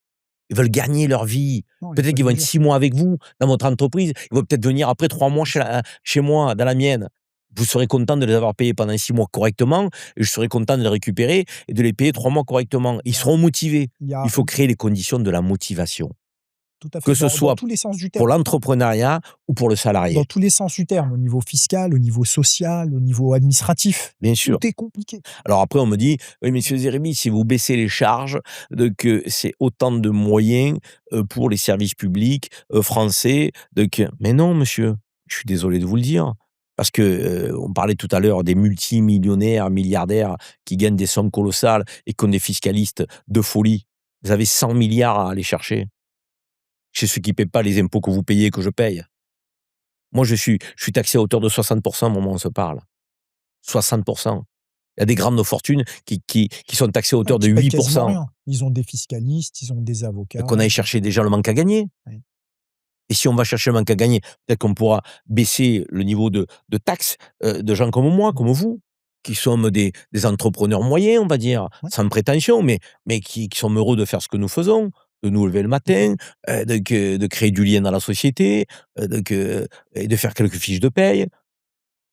Ils veulent gagner leur vie. Non, il Peut-être faut qu'ils le vont être dire. 6 mois avec vous, dans votre entreprise. Ils vont peut-être venir après 3 mois chez moi, dans la mienne. Vous serez content de les avoir payés pendant 6 mois correctement et je serai content de les récupérer et de les payer 3 mois correctement. Il Ils y a seront motivés. il y Il a faut créer les conditions de la motivation, tout à fait, que ce dans soit tous les sens du pour terme. l'entrepreneuriat ou pour le Dans salarié. tous les sens du terme, au niveau fiscal, au niveau social, au niveau administratif. Bien Tout sûr. est compliqué. Alors après, on me dit: «Oui, monsieur Jérémy, si vous baissez les charges, donc c'est autant de moyens, pour les services publics, français, donc» mais non monsieur, je suis désolé de vous le dire. Parce que, on parlait tout à l'heure des multimillionnaires, milliardaires qui gagnent des sommes colossales et qui ont des fiscalistes de folie. Vous avez 100 milliards à aller chercher chez ceux qui ne paient pas les impôts que vous payez et que je paye. Moi, je suis taxé à hauteur de 60 au moment où on se parle. 60. Il y a des grandes fortunes qui sont taxées à Ouais, hauteur de qui payent 8. quasiment rien. Ils ont des fiscalistes, ils ont des avocats, Qu'on aille ils ont chercher tout. déjà le manque à gagner. Ouais. Et si on va chercher le manque à gagner, peut-être qu'on pourra baisser le niveau de taxes de gens comme moi, Mmh. comme vous, qui sommes des entrepreneurs moyens, on va dire, Ouais, sans prétention, mais qui sommes heureux de faire ce que nous faisons, de nous lever le tout à fait. matin, de créer du lien dans la société, et de faire quelques fiches de paye.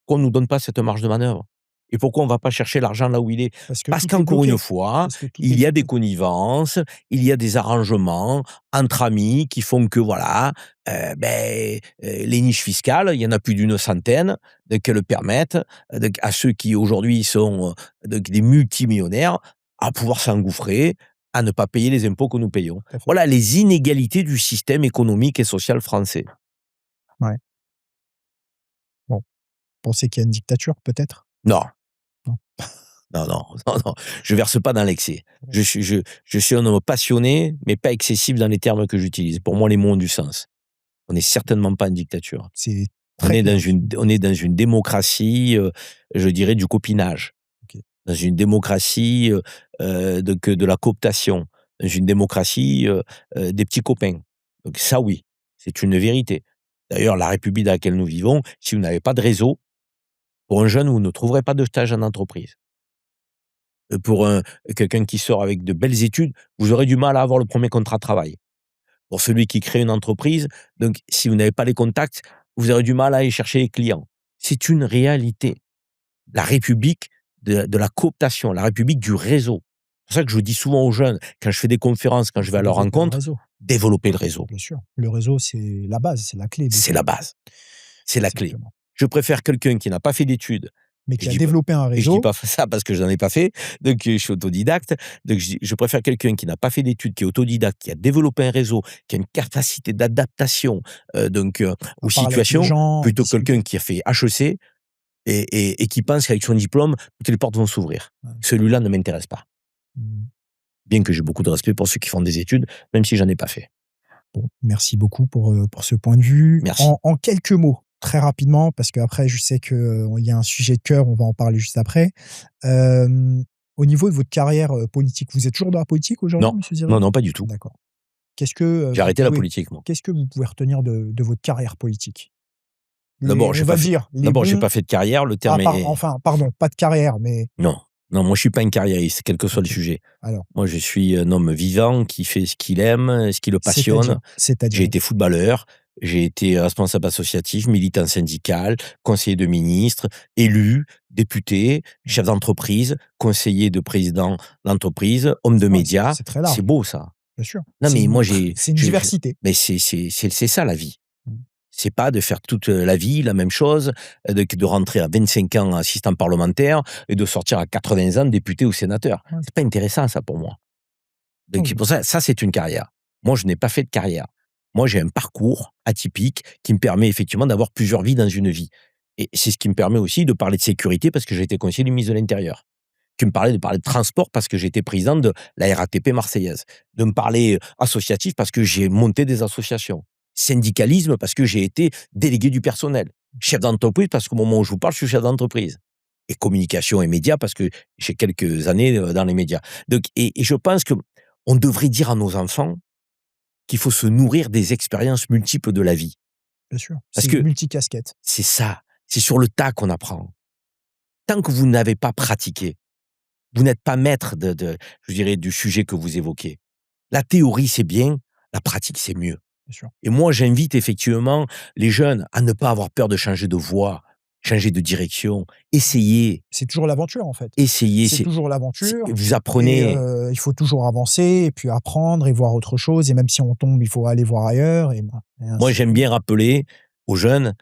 Qu'on ne nous donne pas cette marge de manœuvre? Et pourquoi on ne va pas chercher l'argent là où il est? Parce que Parce tout est qu'encore une bloqué. fois, Parce que tout est il y a des bloqué. connivences, il y a des arrangements entre amis qui font que voilà, les niches fiscales, il y en a plus d'une centaine, qu'elles permettent, à ceux qui aujourd'hui sont, des multimillionnaires, à pouvoir s'engouffrer, à ne pas payer les impôts que nous payons. Tout à fait. Voilà les inégalités du système économique et social français. Ouais. Bon, pensez qu'il y a une dictature peut-être? Non. Non? Non, non, non, non, je verse pas dans l'excès. Ouais. Je suis un homme passionné, mais pas excessif dans les termes que j'utilise. Pour moi, les mots ont du sens. On n'est certainement pas une dictature. C'est On très est dans clair. une démocratie, je dirais du copinage. OK. Dans une démocratie, de la cooptation. Dans une démocratie, des petits copains. Donc ça oui, c'est une vérité. D'ailleurs, la République dans laquelle nous vivons, si vous n'avez pas de réseau, pour un jeune, vous ne trouverez pas de stage en entreprise. Pour quelqu'un qui sort avec de belles études, vous aurez du mal à avoir le premier contrat de travail. Pour celui qui crée une entreprise, donc si vous n'avez pas les contacts, vous aurez du mal à aller chercher les clients. C'est une réalité. La République de la cooptation, la République du réseau. C'est pour ça que je dis souvent aux jeunes, quand je fais des conférences, quand Il je vais faut à leur développer le rencontre, réseau, développer le réseau. bien sûr. Le réseau, c'est la base, c'est la clé de C'est tout. la base, c'est la clé. Exactement. Je préfère quelqu'un qui n'a pas fait d'études. Mais Et qui je a dis pas développé un et je dis réseau. pas ça parce que je n'en ai pas fait, donc je suis autodidacte. Donc je préfère quelqu'un qui n'a pas fait d'études, qui est autodidacte, qui a développé un réseau, qui a une capacité d'adaptation, À aux parler avec les situations, gens, à plutôt que quelqu'un discuter. qui a fait HEC et qui pense qu'avec son diplôme, toutes les portes vont s'ouvrir. Ouais. Celui-là ne m'intéresse pas. Mmh. Bien que j'ai beaucoup de respect pour ceux qui font des études, même si j'en ai pas fait. Bon, merci beaucoup pour ce point de vue. Merci. En quelques mots, très rapidement, parce qu'après je sais qu'il y a un sujet de cœur, on va en parler juste après. Hem, Au niveau de votre carrière, politique, vous êtes toujours dans la politique aujourd'hui, Non, monsieur non, Zirel? non, pas du tout. D'accord. Qu'est-ce que, J'ai arrêté la politique, moi. vous pouvez retenir de votre carrière politique? Les D'abord, on j'ai va pas fait dire les d'abord, j'ai bons, pas fait de carrière, le ah terme par est enfin pardon, pas de carrière, mais non, non, moi je suis pas un carriériste, quel que soit le OK. sujet. Alors, Moi, je suis un homme vivant qui fait ce qu'il aime, ce qui le passionne. c'est-à-dire J'ai été footballeur, j'ai été responsable associatif, militant syndical, conseiller de ministre, élu, député, chef d'entreprise, conseiller de président d'entreprise, homme de ouais, médias. c'est très C'est large, beau ça. bien sûr. Non, mais moi C'est une diversité. mais c'est ça la vie. Mmh. C'est pas de faire toute la vie la même chose, de rentrer à 25 ans assistant parlementaire et de sortir à 80 ans député ou sénateur. Ouais. C'est pas intéressant ça pour moi. Donc Non, c'est pour ça, ça c'est une carrière. Moi, je n'ai pas fait de carrière. Moi, j'ai un parcours atypique qui me permet effectivement d'avoir plusieurs vies dans une vie. Et c'est ce qui me permet aussi de parler de sécurité parce que j'ai été conseiller du ministre de l'Intérieur. De parler de transport parce que j'étais président de la RATP marseillaise. De me parler associatif parce que j'ai monté des associations. Syndicalisme parce que j'ai été délégué du personnel. Chef d'entreprise parce qu'au moment où je vous parle, je suis chef d'entreprise. Et communication et médias parce que j'ai quelques années dans les médias. Donc, et je pense que on devrait dire à nos enfants qu'il faut se nourrir des expériences multiples de la vie. bien sûr, Parce c'est que multicasquette. c'est ça, c'est sur le tas qu'on apprend. Tant que vous n'avez pas pratiqué, vous n'êtes pas maître je dirais, du sujet que vous évoquez. La théorie, c'est bien, la pratique, c'est mieux. Bien sûr. Et moi, j'invite effectivement les jeunes à ne pas avoir peur de changer de voie, changer de direction. Essayez, C'est toujours l'aventure, en fait. essayez. C'est toujours l'aventure Vous et apprenez. il faut toujours avancer et puis apprendre et voir autre chose et même si on tombe, il faut aller voir ailleurs et Moi, ainsi de j'aime suite. bien rappeler aux jeunes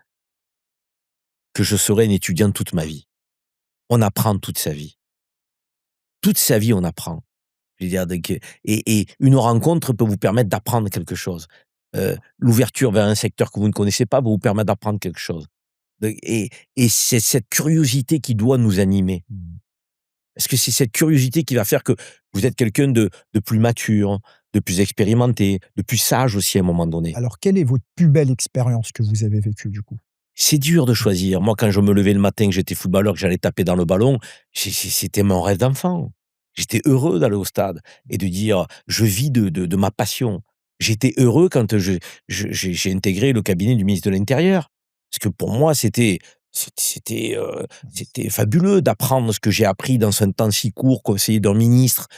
que je serai un étudiant toute ma vie. On apprend toute sa vie. Toute sa vie, on apprend. Je veux dire, donc, et une rencontre peut vous permettre d'apprendre quelque chose. L'ouverture vers un secteur que vous ne connaissez pas va vous permettre d'apprendre quelque chose. Donc, et c'est cette curiosité qui doit nous animer. Mmh. Est-ce que c'est cette curiosité qui va faire que vous êtes quelqu'un de plus mature, de plus expérimenté, de plus sage aussi à un moment donné? Alors, quelle est votre plus belle expérience que vous avez vécue, du coup? C'est dur de choisir. Moi, quand je me levais le matin, que j'étais footballeur, que j'allais taper dans le ballon, c'était mon rêve d'enfant. J'étais heureux d'aller au stade et de dire: «Je vis de ma passion». J'étais heureux quand j'ai intégré le cabinet du ministre de l'intérieur. Parce que pour moi, c'était fabuleux d'apprendre ce que j'ai appris dans un temps si court, conseiller d'un ministre.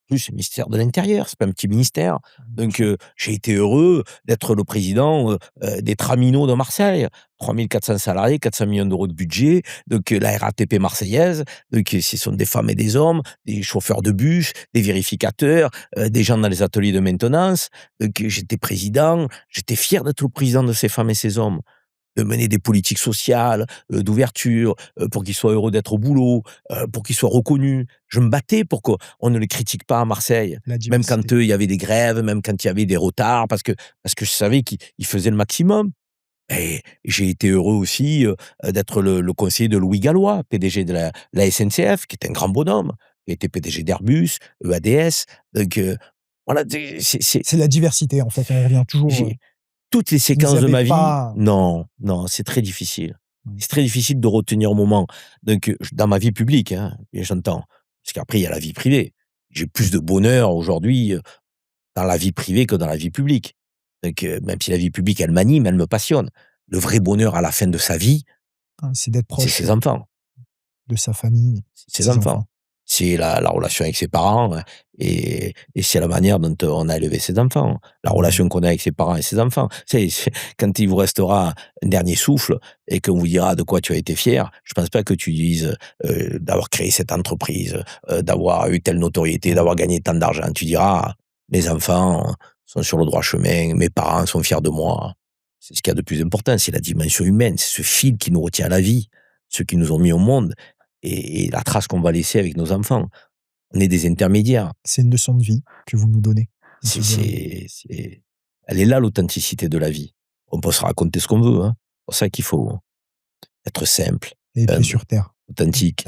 Plus, c'est le ministère de l'intérieur, c'est pas un petit ministère. Bien Donc, sûr. j'ai été heureux d'être le président, des Traminots de Marseille. 3 400 salariés, 400 millions d'euros de budget, donc la RATP marseillaise, donc ce sont des femmes et des hommes, des chauffeurs de bus, des vérificateurs, des gens dans les ateliers de maintenance. Donc, j'étais président, j'étais fier d'être le président de ces femmes et ces hommes, de mener des politiques sociales, d'ouverture, pour qu'ils soient heureux d'être au boulot, pour qu'ils soient reconnus. Je me battais pour qu'on ne les critique pas à Marseille, La même quand, diversité. il y avait des grèves, même quand il y avait des retards, parce que je savais qu'ils faisaient le maximum. Et j'ai été heureux aussi, d'être le conseiller de Louis Gallois, PDG de la SNCF, qui est un grand bonhomme, qui a été PDG d'Airbus, EADS, donc voilà, C'est la diversité, en fait, on revient toujours, j'ai toutes les vous séquences de avez ma vie, pas non, non, c'est très difficile. oui, C'est très difficile de retenir un moment. Donc, dans ma vie publique, hein, et j'entends. Parce qu'après, il y a la vie privée. J'ai plus de bonheur aujourd'hui, dans la vie privée que dans la vie publique. Donc, même si la vie publique, elle m'anime, elle me passionne. Le vrai bonheur à la fin de sa vie, hein, c'est d'être c'est proche, ses enfants. de sa famille, C'est ses ses enfants. enfants. C'est la relation avec ses parents, et c'est la manière dont on a élevé ses enfants. La Mmh. relation qu'on a avec ses parents et ses enfants. C'est quand il vous restera un dernier souffle et qu'on vous dira de quoi tu as été fier, je pense pas que tu dises, d'avoir créé cette entreprise, d'avoir eu telle notoriété, Ouais. d'avoir gagné tant d'argent. Tu diras: «Mes enfants sont sur le droit chemin, mes parents sont fiers de moi». C'est ce qu'il y a de plus important, c'est la dimension humaine, c'est ce fil qui nous retient à la vie, ceux qui nous ont mis au monde, et la trace qu'on va laisser avec nos enfants. On est des intermédiaires. C'est une leçon de vie que vous nous donnez, on C'est peut dire. c'est Elle est là l'authenticité de la vie. On peut se raconter ce qu'on veut, hein. C'est pour ça qu'il faut être simple, Les pieds humble, sur terre. authentique,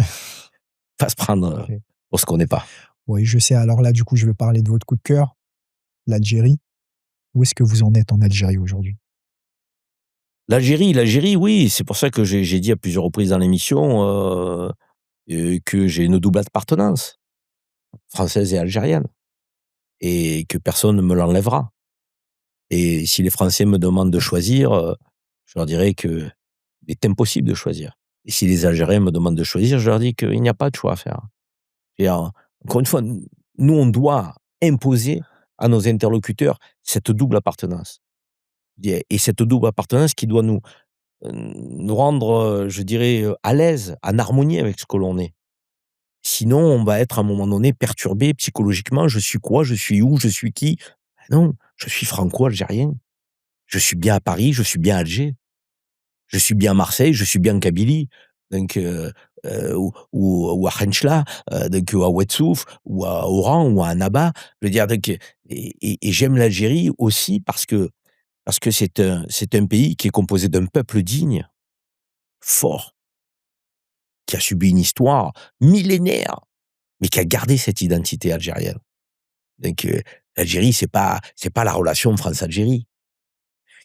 pas se prendre, OK. pour ce qu'on n'est pas. Oui, je sais. Alors là, du coup, je vais parler de votre coup de cœur, l'Algérie. Où est-ce que vous en êtes en Algérie aujourd'hui? L'Algérie, oui, c'est pour ça que j'ai dit à plusieurs reprises dans l'émission, que j'ai une double appartenance, française et algérienne, et que personne ne me l'enlèvera. Et si les Français me demandent de choisir, je leur dirai qu'il est impossible de choisir. Et si les Algériens me demandent de choisir, je leur dis qu'il n'y a pas de choix à faire. Et encore une fois, nous, on doit imposer à nos interlocuteurs cette double appartenance. Et cette double appartenance qui doit nous rendre, je dirais, à l'aise, en harmonie avec ce que l'on est. Sinon, on va être à un moment donné perturbé psychologiquement. Je suis quoi? Je suis où? Je suis qui? Ben non, je suis franco-algérien. Je suis bien à Paris, je suis bien à Alger. Je suis bien à Marseille, je suis bien en Kabylie, donc ou à Khenchela, donc ou à Oued-Souf, ou à Oran, ou à Annaba. Je veux dire, donc et j'aime l'Algérie aussi parce que c'est un pays qui est composé d'un peuple digne, fort, qui a subi une histoire millénaire, mais qui a gardé cette identité algérienne. Donc l'Algérie, c'est pas la relation France-Algérie.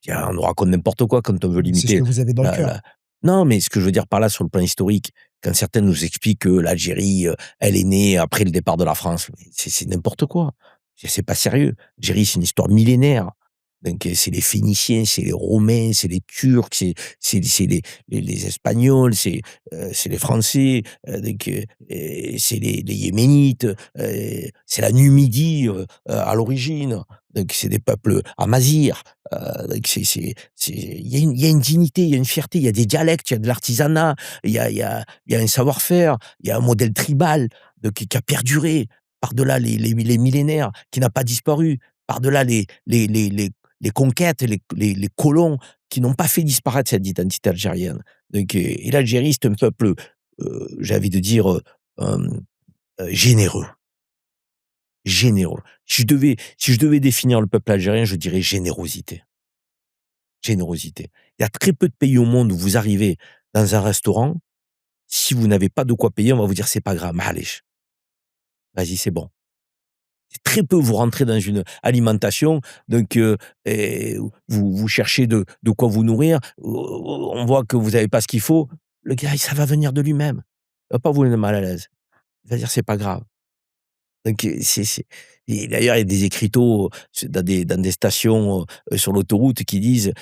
Tiens, on nous raconte n'importe quoi quand on veut C'est ce que limiter vous avez dans le cœur. la non, mais ce que je veux dire par là, sur le plan historique, quand certains nous expliquent que l'Algérie, elle est née après le départ de la France, mais c'est n'importe quoi. C'est pas sérieux. L'Algérie, c'est une histoire millénaire. Donc c'est les Phéniciens, c'est les Romains, c'est les Turcs, c'est les Espagnols, c'est les Français, donc c'est les Yéménites, c'est la Numidie, à l'origine. Donc c'est des peuples amazirs. Donc il y a une dignité, il y a une fierté, il y a des dialectes, il y a de l'artisanat, il y a un savoir-faire, il y a un modèle tribal, qui a perduré par-delà les millénaires, qui n'a pas disparu, par-delà les conquêtes, les colons, qui n'ont pas fait disparaître cette identité algérienne. Donc et l'Algérie, c'est un peuple, j'ai envie de dire, généreux, généreux. Si je devais définir le peuple algérien, je dirais générosité. Générosité. Il y a très peu de pays au monde où vous arrivez dans un restaurant, si vous n'avez pas de quoi payer, on va vous dire: «C'est pas grave, معليش». vas-y, c'est bon. Très peu vous rentrez dans une alimentation, donc et vous cherchez de quoi vous nourrir, on voit que vous avez pas ce qu'il faut, le gars, ça va venir de lui-même. Il va pas vous mettre mal à l'aise. Il va dire: «C'est pas grave». Donc c'est et d'ailleurs, il y a des écriteaux dans des stations, sur l'autoroute qui disent,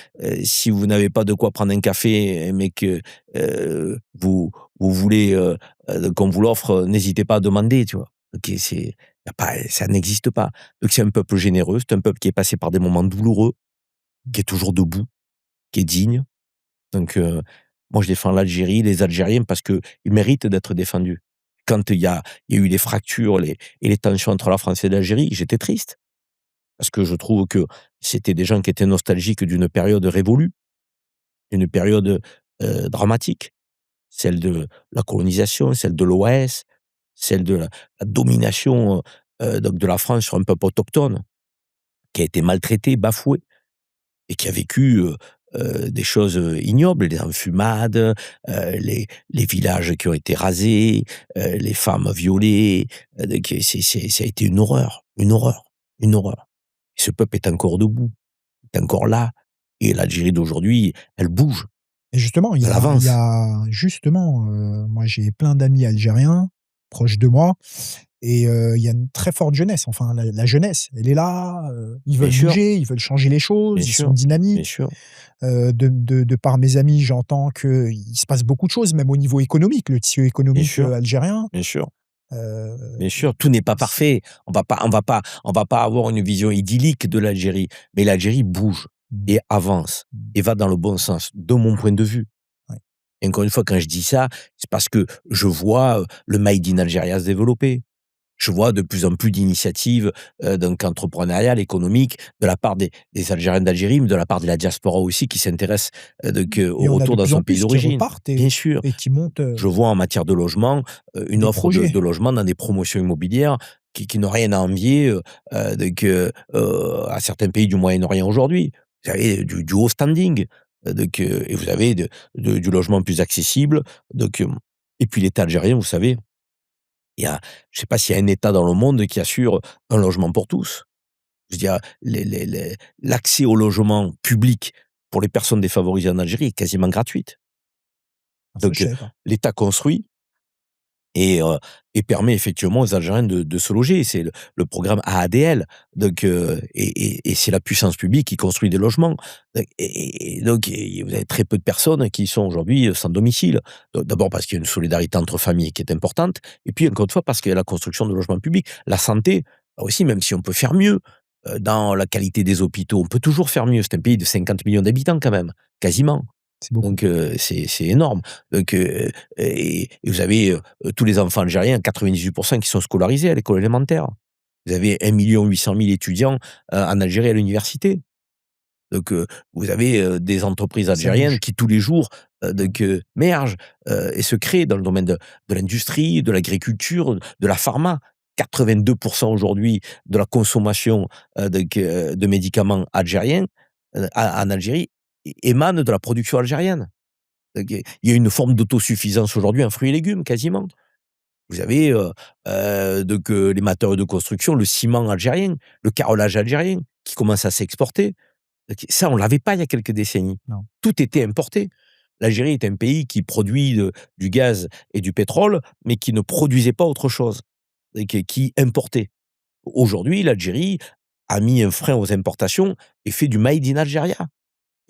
«Si vous n'avez pas de quoi prendre un café, mais que, vous voulez, qu'on vous l'offre, n'hésitez pas à demander», tu vois? OK, y a pas ça n'existe pas. Donc c'est un peuple généreux, c'est un peuple qui est passé par des moments douloureux, qui est toujours debout, qui est digne. Donc moi je défends l'Algérie, les Algériens parce qu'ils méritent d'être défendus. Quand il y a eu les fractures et les tensions entre la France et l'Algérie, j'étais triste. Parce que je trouve que c'était des gens qui étaient nostalgiques d'une période révolue, une période, dramatique. Celle de la colonisation, celle de l'OAS, celle de la domination, donc de la France sur un peuple autochtone, qui a été maltraité, bafoué. Et qui a vécu, des choses, ignobles, les enfumades, les villages qui ont été rasés, les femmes violées, donc ça a été une horreur, une horreur, une horreur. Et ce peuple est encore debout, est encore là et l'Algérie d'aujourd'hui, elle bouge, Et justement, elle il y avance. a justement, moi j'ai plein d'amis algériens proches de moi et il y a une très forte jeunesse. Enfin la jeunesse, elle est là, ils Bien veulent sûr, bouger, ils veulent changer les bien choses, ils sont sûr, bien dynamiques. sûr, De par mes amis, j'entends qu'il se passe beaucoup de choses, même au niveau économique, le tissu bien économique, sûr, algérien, bien sûr. heu, Bien sûr, tout n'est pas c'est parfait. On va pas avoir une vision idyllique de l'Algérie, mais l'Algérie bouge mmh, et avance mmh, et va dans le bon sens, de mon point de vue. ouais. Et encore une fois, quand je dis ça, c'est parce que je vois, le Made in Algeria se développer. Je vois de plus en plus d'initiatives, donc entrepreneuriales, économiques, de la part des Algériens d'Algérie, mais de la part de la diaspora aussi qui s'intéresse, donc Et au on a de retour dans plus en son pays plus qui d'origine. repartent Bien sûr. et qui montent, Je vois en matière de logement, une des offre de projets. logement dans des promotions immobilières qui n'ont rien à envier, donc à certains pays du Moyen-Orient aujourd'hui. Vous avez du haut standing, donc et vous avez du logement plus accessible, donc et puis l'État algérien, vous savez, il y a je ne sais pas s'il y a un État dans le monde qui assure un logement pour tous. Je veux dire, l'accès au logement public pour les personnes défavorisées en Algérie est quasiment gratuite. Ah ça Donc je savais pas. l'État construit et permet effectivement aux Algériens de se loger. C'est le programme AADL, donc et c'est la puissance publique qui construit des logements. Donc vous avez très peu de personnes qui sont aujourd'hui, sans domicile. D'abord parce qu'il y a une solidarité entre familles qui est importante et puis encore une fois parce qu'il y a la construction de logements publics. La santé, là aussi, même si on peut faire mieux, dans la qualité des hôpitaux, on peut toujours faire mieux. C'est un pays de 50 millions d'habitants quand même, quasiment. C'est beaucoup. Donc c'est énorme. Donc et vous avez, tous les enfants algériens, 98 qui sont scolarisés à l'école élémentaire. Vous avez 1 800 000 étudiants, en Algérie à l'université. Donc vous avez, des entreprises Ça algériennes bouge. qui tous les jours, Ouais. donc émergent, et se créent dans le domaine de l'industrie, de l'agriculture, de la pharma. 82 aujourd'hui de la consommation, de médicaments algériens, en Algérie émane de la production algérienne. Donc il y a une forme d'autosuffisance aujourd'hui en fruits et légumes, quasiment. Vous avez, donc les matériaux de construction, le ciment algérien, le carrelage algérien qui commence à s'exporter. Donc ça, on l'avait pas il y a quelques décennies. Non. Tout était importé. L'Algérie est un pays qui produit du gaz et du pétrole, mais qui ne produisait pas autre chose et qui importait. Aujourd'hui, l'Algérie a mis un frein aux importations et fait du made in Algeria.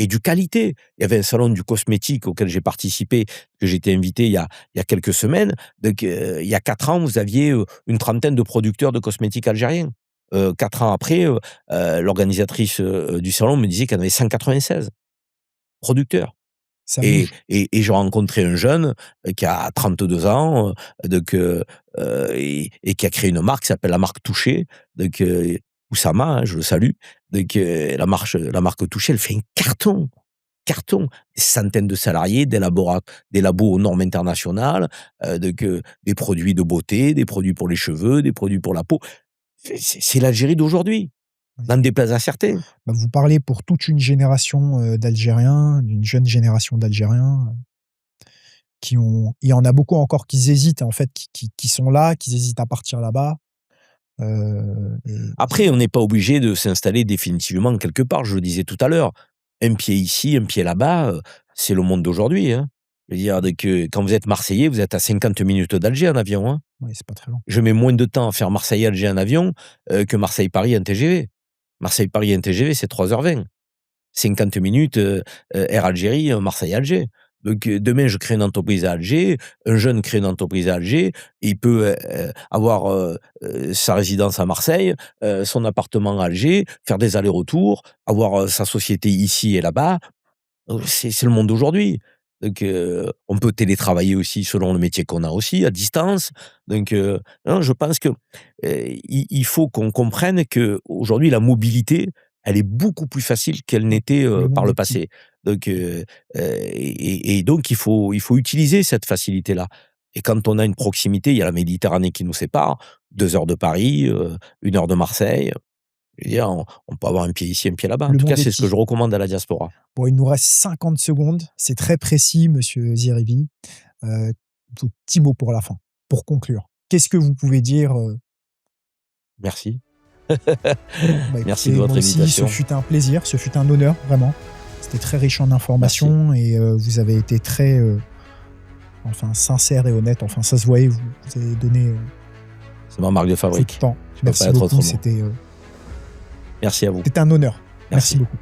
Et du qualité. Il y avait un salon du cosmétique auquel j'ai participé, que j'ai été invité il y a quelques semaines. Donc, il y a 4 ans, vous aviez, une trentaine de producteurs de cosmétiques algériens. 4 ans après, l'organisatrice, du salon me disait qu'il y en avait 196 producteurs. Ça bouge. Et j'ai rencontré un jeune, qui a 32 ans, donc et qui a créé une marque qui s'appelle la marque Touché, donc Oussama, hein, je le salue. Donc la marque Touché, elle fait un carton, carton. Des centaines de salariés, des labos aux normes internationales, donc des produits de beauté, des produits pour les cheveux, des produits pour la peau. C'est l'Algérie d'aujourd'hui, Oui. n'en déplaise à certains. Bah, vous parlez pour toute une génération, d'Algériens, d'une jeune génération d'Algériens, qui ont il y en a beaucoup encore qui hésitent en fait, qui sont là, qui hésitent à partir là-bas. Et Après, on n'est pas obligé de s'installer définitivement quelque part, je le disais tout à l'heure. Un pied ici, un pied là-bas, c'est le monde d'aujourd'hui, hein. Je veux dire, dès que quand vous êtes marseillais, vous êtes à 50 minutes d'Alger en avion, hein. ouais, c'est pas très long. Je mets moins de temps à faire Marseille-Alger en avion, que Marseille-Paris en TGV. Marseille-Paris en TGV, c'est 3h20. 50 minutes, Air Algérie, Marseille-Alger. Donc, demain, je crée une entreprise à Alger, un jeune crée une entreprise à Alger, il peut, avoir, sa résidence à Marseille, son appartement à Alger, faire des allers-retours, avoir, sa société ici et là-bas. C'est le monde d'aujourd'hui. Donc, on peut télétravailler aussi selon le métier qu'on a aussi, à distance. Donc, non, je pense que, il faut qu'on comprenne qu'aujourd'hui, la mobilité, elle est beaucoup plus facile qu'elle Ouais, n'était, le par monde le est petit. passé. Donc, et donc il faut utiliser cette facilité-là. Et quand on a une proximité, il y a la Méditerranée qui nous sépare, 2 heures de Paris, 1 heure de Marseille. Je veux dire, on peut avoir un pied ici, un pied là-bas. En Le tout cas, monde est c'est ce que petit. je recommande à la diaspora. Bon, il nous reste 50 secondes. C'est très précis, monsieur Ziribi. Vos petits mots pour la fin, pour conclure. Qu'est-ce que vous pouvez dire? Merci. Bah, Merci de écoutez, moi votre aussi, ce invitation. fut un plaisir, ce fut un honneur, vraiment. C'était très riche en Merci. informations et vous avez été très, enfin, sincère et honnête. Enfin, ça se voyait, vous avez donné, C'est ma marque de votre fabrique. temps. Je peux pas Merci être beaucoup, autrement. Merci à vous. c'était un honneur. Merci Merci. beaucoup.